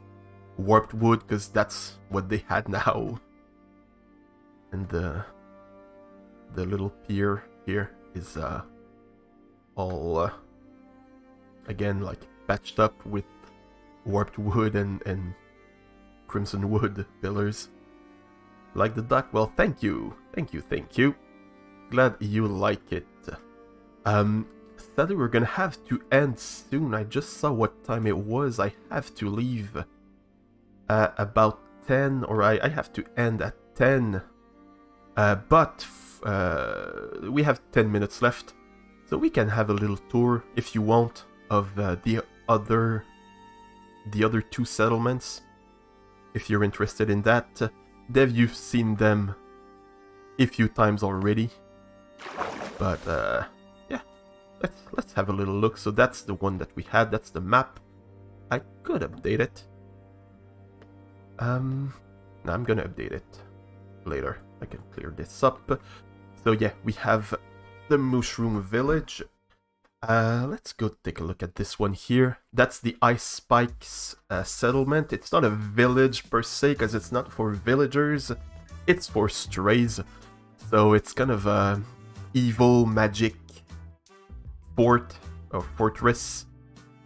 warped wood, because that's what they had now. And the little pier here is all again like patched up with warped wood and crimson wood pillars. Like the dock? Well, thank you. Glad you like it. Sadly we're gonna have to end soon. I just saw what time it was. I have to leave about 10, or I have to end at 10. But we have 10 minutes left, so we can have a little tour, if you want, of the other 2 settlements, if you're interested in that. Dev, you've seen them a few times already, but yeah, let's have a little look. So that's the one that we had, that's the map. I could update it. No, I'm gonna update it later. I can clear this up. So yeah, we have the Mooshroom Village. Let's go take a look at this one here. That's the Ice Spikes settlement. It's not a village per se, because it's not for villagers. It's for strays. So it's kind of a evil magic fort or fortress.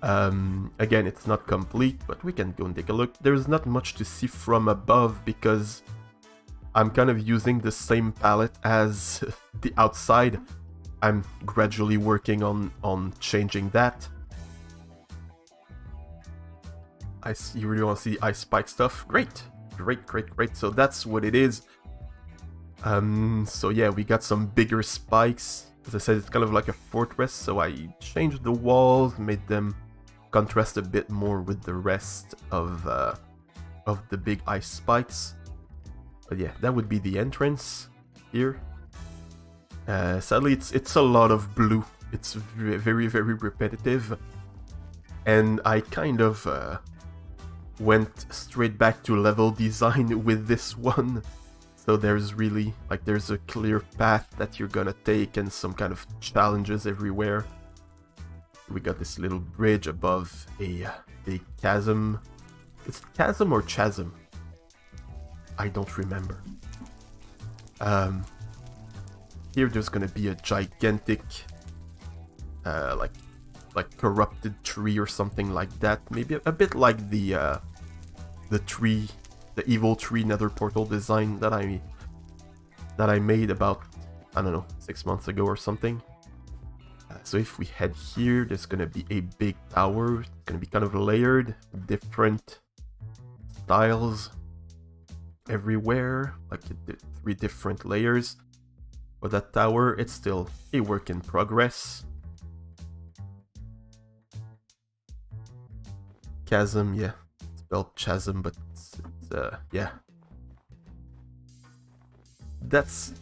Again, it's not complete, but we can go and take a look. There's not much to see from above because I'm kind of using the same palette as the outside. I'm gradually working on changing that. You really want to see Ice Spike stuff? Great. So that's what it is. So yeah, we got some bigger spikes. As I said, it's kind of like a fortress, so I changed the walls, made them contrast a bit more with the rest of the big ice spikes. But yeah, that would be the entrance here. Sadly, it's a lot of blue. It's very repetitive, and I kind of went straight back to level design with this one. So there's really, like, there's a clear path that you're gonna take and some kind of challenges everywhere. We got this little bridge above a chasm. Is it chasm or chasm? I don't remember. Here there's gonna be a gigantic, like corrupted tree or something like that. Maybe a bit like the tree, the evil tree nether portal design that I made about, I don't know, 6 months ago or something. So if we head here, there's gonna be a big tower. It's gonna be kind of layered, different styles everywhere, like 3 different layers. But that tower, it's still a work in progress. Chasm, yeah, it's spelled chasm, but it's yeah. That's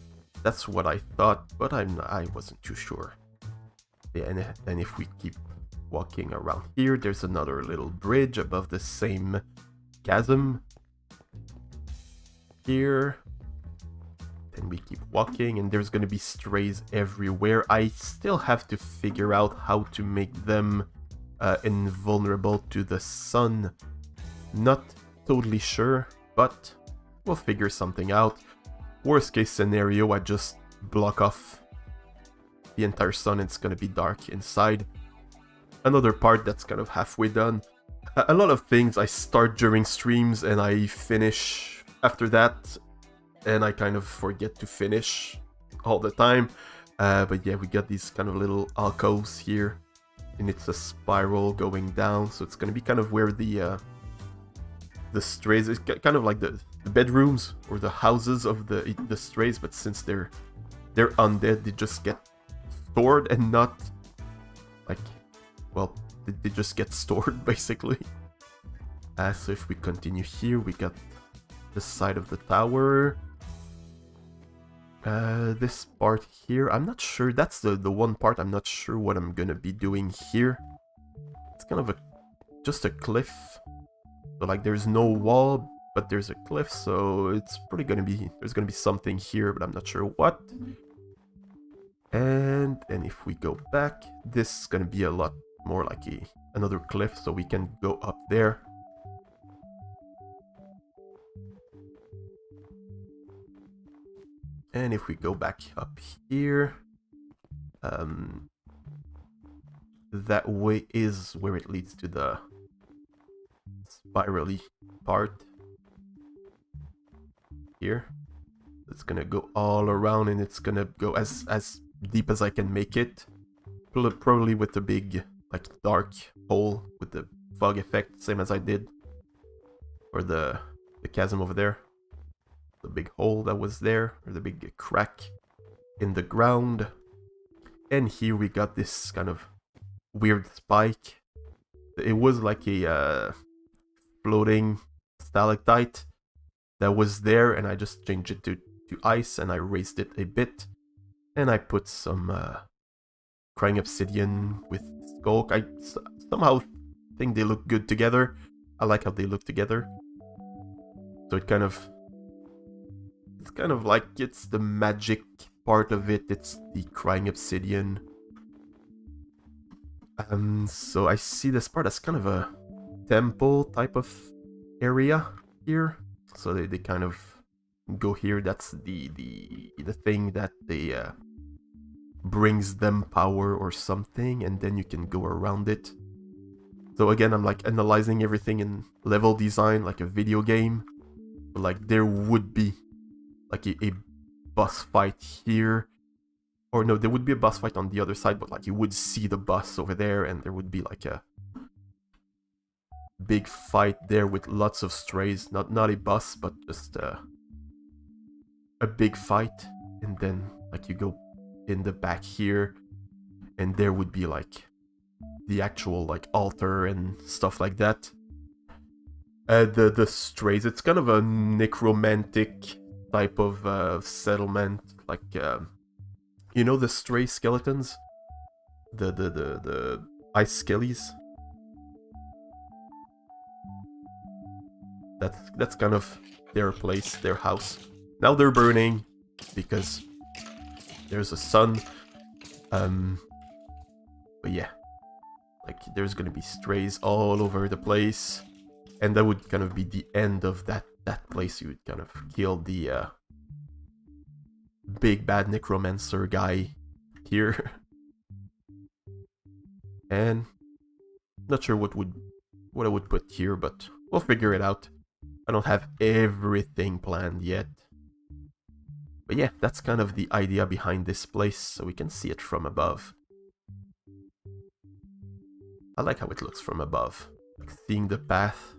what I thought, but I wasn't too sure. Yeah, and if we keep walking around here, there's another little bridge above the same chasm. Here. Then we keep walking, and there's gonna be strays everywhere. I still have to figure out how to make them invulnerable to the sun. Not totally sure, but we'll figure something out. Worst case scenario, I just block off the entire sun. It's gonna be dark inside. Another part that's kind of halfway done. A lot of things I start during streams and I finish after that, and I kind of forget to finish all the time. But yeah, we got these kind of little alcoves here, and it's a spiral going down, so it's gonna be kind of where the strays is, kind of like the bedrooms or the houses of the strays, but since they're undead, they just get stored and not like, well, they just get stored basically. So if we continue here, we got the side of the tower. This part here, I'm not sure. That's the one part I'm not sure what I'm gonna be doing here. It's kind of just a cliff. So like there's no wall, but there's a cliff, so it's probably gonna be, there's gonna be something here, but I'm not sure what. And if we go back, this is gonna be a lot more like another cliff, so we can go up there. And if we go back up here, that way is where it leads to the spirally part here. It's gonna go all around, and it's gonna go as deep as I can make it. Probably with the big, like, dark hole with the fog effect, same as I did for the chasm over there. The big hole that was there, or the big crack in the ground. And here we got this kind of weird spike. It was like a floating stalactite that was there, and I just changed it to ice, and I raised it a bit. And I put some crying obsidian with skulk. I somehow think they look good together. I like how they look together. So it's kind of like it's the magic part of it. It's the crying obsidian. So I see this part as kind of a temple type of area here. So they kind of go here. That's the thing that they brings them power or something, and then you can go around it. So again, I'm like analyzing everything in level design like a video game. But like there would be like a boss fight here, or no, there would be a boss fight on the other side, but like you would see the boss over there, and there would be like a big fight there with lots of strays. Not a boss, but just a big fight. And then like you go in the back here, and there would be like the actual like altar and stuff like that. The strays, it's kind of a necromantic type of settlement, like you know, the stray skeletons, the ice skellies. That's kind of their place, their house. Now they're burning because there's a sun. But yeah, like there's gonna be strays all over the place, and that would kind of be the end of that place. You would kind of kill the big bad necromancer guy here. And not sure what I would put here, but we'll figure it out. I don't have everything planned yet. But yeah, that's kind of the idea behind this place, so we can see it from above. I like how it looks from above, like seeing the path,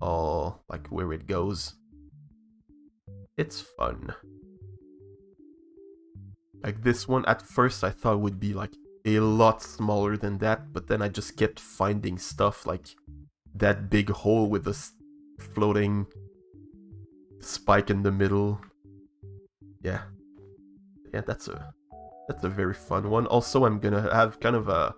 all like where it goes. It's fun. Like this one, at first I thought would be like a lot smaller than that, but then I just kept finding stuff like that big hole with a floating spike in the middle. Yeah, that's a very fun one. Also, I'm gonna have kind of a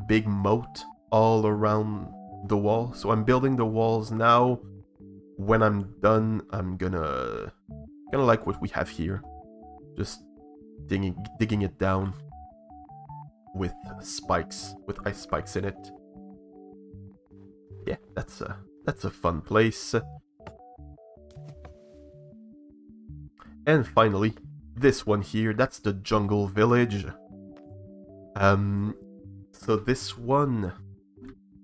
big moat all around the wall. So I'm building the walls now. When I'm done, I'm gonna kind of like what we have here, just digging it down with spikes, with ice spikes in it. Yeah, that's a fun place. And finally, this one here, that's the jungle village. So this one,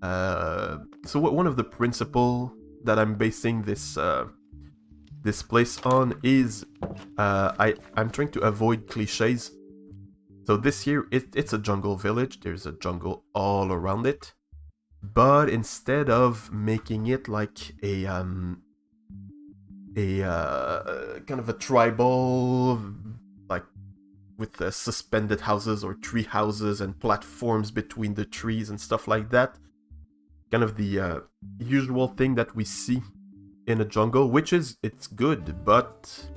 so one of the principle that I'm basing this this place on is I'm trying to avoid cliches. So this here, it's a jungle village. There's a jungle all around it, but instead of making it like a kind of a tribal, like with suspended houses or tree houses and platforms between the trees and stuff like that, kind of the usual thing that we see in a jungle, which is, it's good, but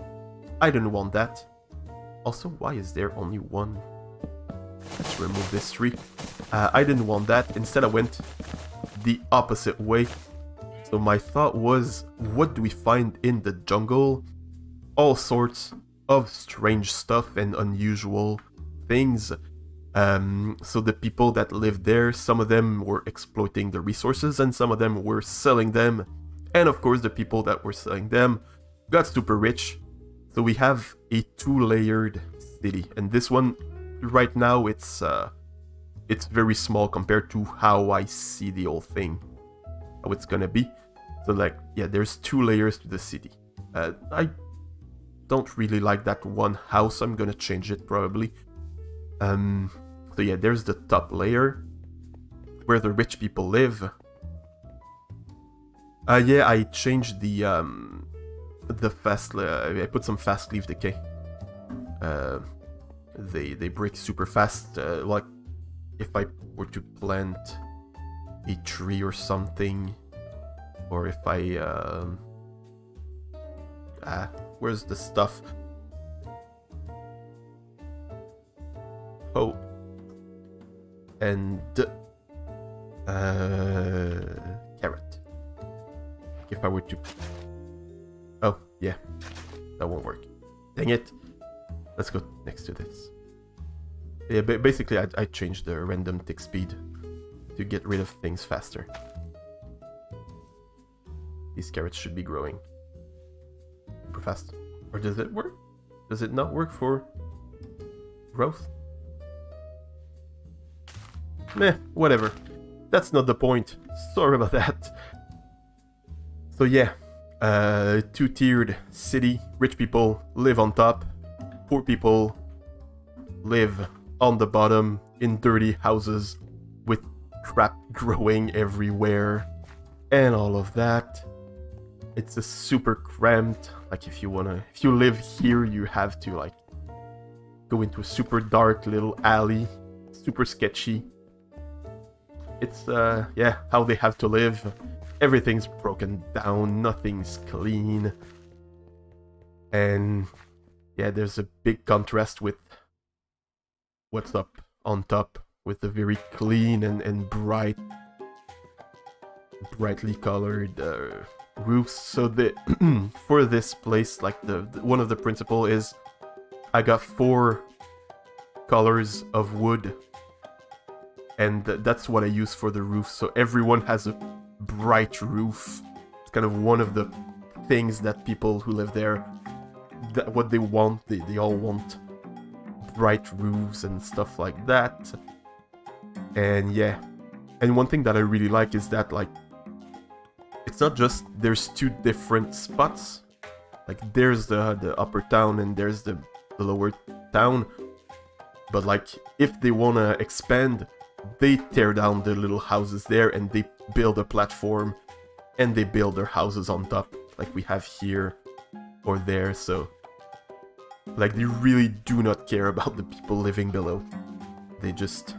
I didn't want that. Also, why is there only one? Let's remove this tree. I didn't want that. Instead, I went the opposite way. So my thought was, what do we find in the jungle? All sorts of strange stuff and unusual things. So the people that lived there, some of them were exploiting the resources and some of them were selling them. And of course, the people that were selling them got super rich. So we have a 2-layered city, and this one right now it's very small compared to how I see the whole thing, how it's gonna be. So like, yeah, there's 2 layers to the city. I don't really like that one house. I'm gonna change it probably. So yeah, there's the top layer where the rich people live. Yeah, I changed the fast. I put some fast leaf decay. They break super fast. Like if I were to plant a tree or something, or if I where's the stuff? Oh, and carrot. If I were to, oh yeah, that won't work. Dang it. Let's go next to this. Yeah, basically I changed the random tick speed to get rid of things faster. These carrots should be growing super fast. Or does it work? Does it not work for growth? Meh, whatever. That's not the point. Sorry about that. So yeah, 2-tiered city. Rich people live on top. Poor people live on the bottom in dirty houses with crap growing everywhere and all of that. It's a super cramped, like if you live here, you have to like go into a super dark little alley, super sketchy. It's yeah, how they have to live. Everything's broken down, nothing's clean. And yeah, there's a big contrast with what's up on top, with the very clean and brightly colored roofs. So the for this place, like the one of the principle is I got 4 colors of wood, and that's what I use for the roof. So everyone has a bright roof. It's kind of one of the things that people who live there, that what they want, they all want bright roofs and stuff like that. And yeah, and one thing that I really like is that like it's not just there's 2 different spots, like there's the upper town and there's the lower town, but like if they want to expand, they tear down the little houses there and they build a platform and they build their houses on top, like we have here or there. So like they really do not care about the people living below. They just,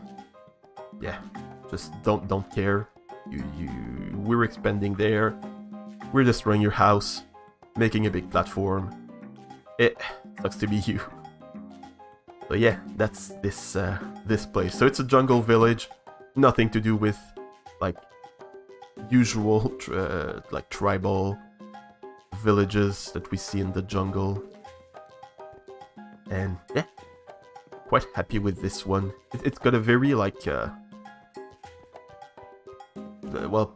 yeah, just don't care. We're expanding there. We're destroying your house, making a big platform. It sucks to be you. So yeah, that's this place. So it's a jungle village, nothing to do with like usual like tribal villages that we see in the jungle. And yeah, quite happy with this one. It's got a very like well,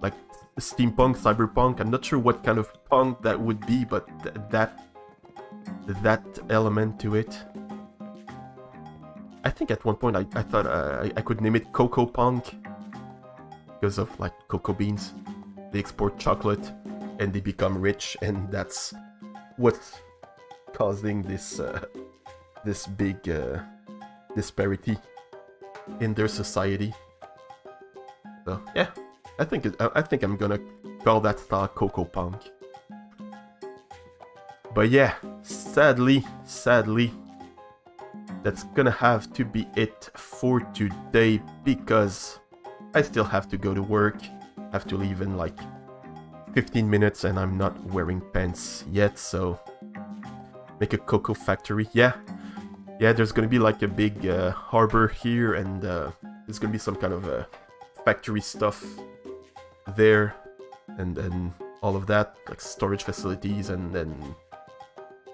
like steampunk, cyberpunk. I'm not sure what kind of punk that would be, but that element to it. I think at one point I thought I could name it Cocoa Punk because of like cocoa beans. They export chocolate and they become rich, and that's what's causing this this big disparity in their society. So yeah, I think I'm gonna call that style Cocoa Punk. But yeah, sadly, that's gonna have to be it for today, because I still have to go to work. I have to leave in like 15 minutes and I'm not wearing pants yet, so... Make a cocoa factory, yeah. Yeah, there's gonna be like a big harbor here, and there's gonna be some kind of factory stuff there, and then all of that, like storage facilities, and then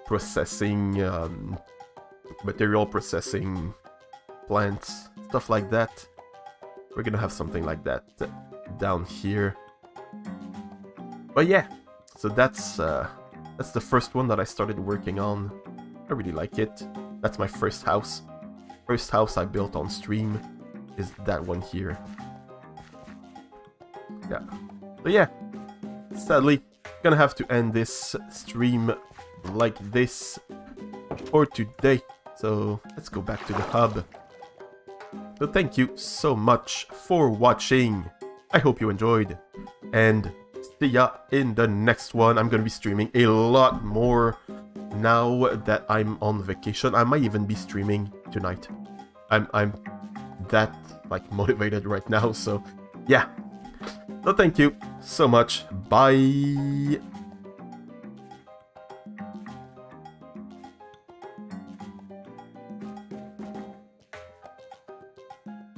processing, material processing plants, stuff like that. We're gonna have something like that down here. But yeah, so that's the first one that I started working on. I really like it. That's my first house. First house I built on stream is that one here. Yeah. So yeah, sadly, gonna have to end this stream like this for today. So let's go back to the hub. So thank you so much for watching. I hope you enjoyed, and see ya in the next one. I'm gonna be streaming a lot more now that I'm on vacation. I might even be streaming tonight. I'm that like motivated right now, so yeah. So thank you so much. Bye.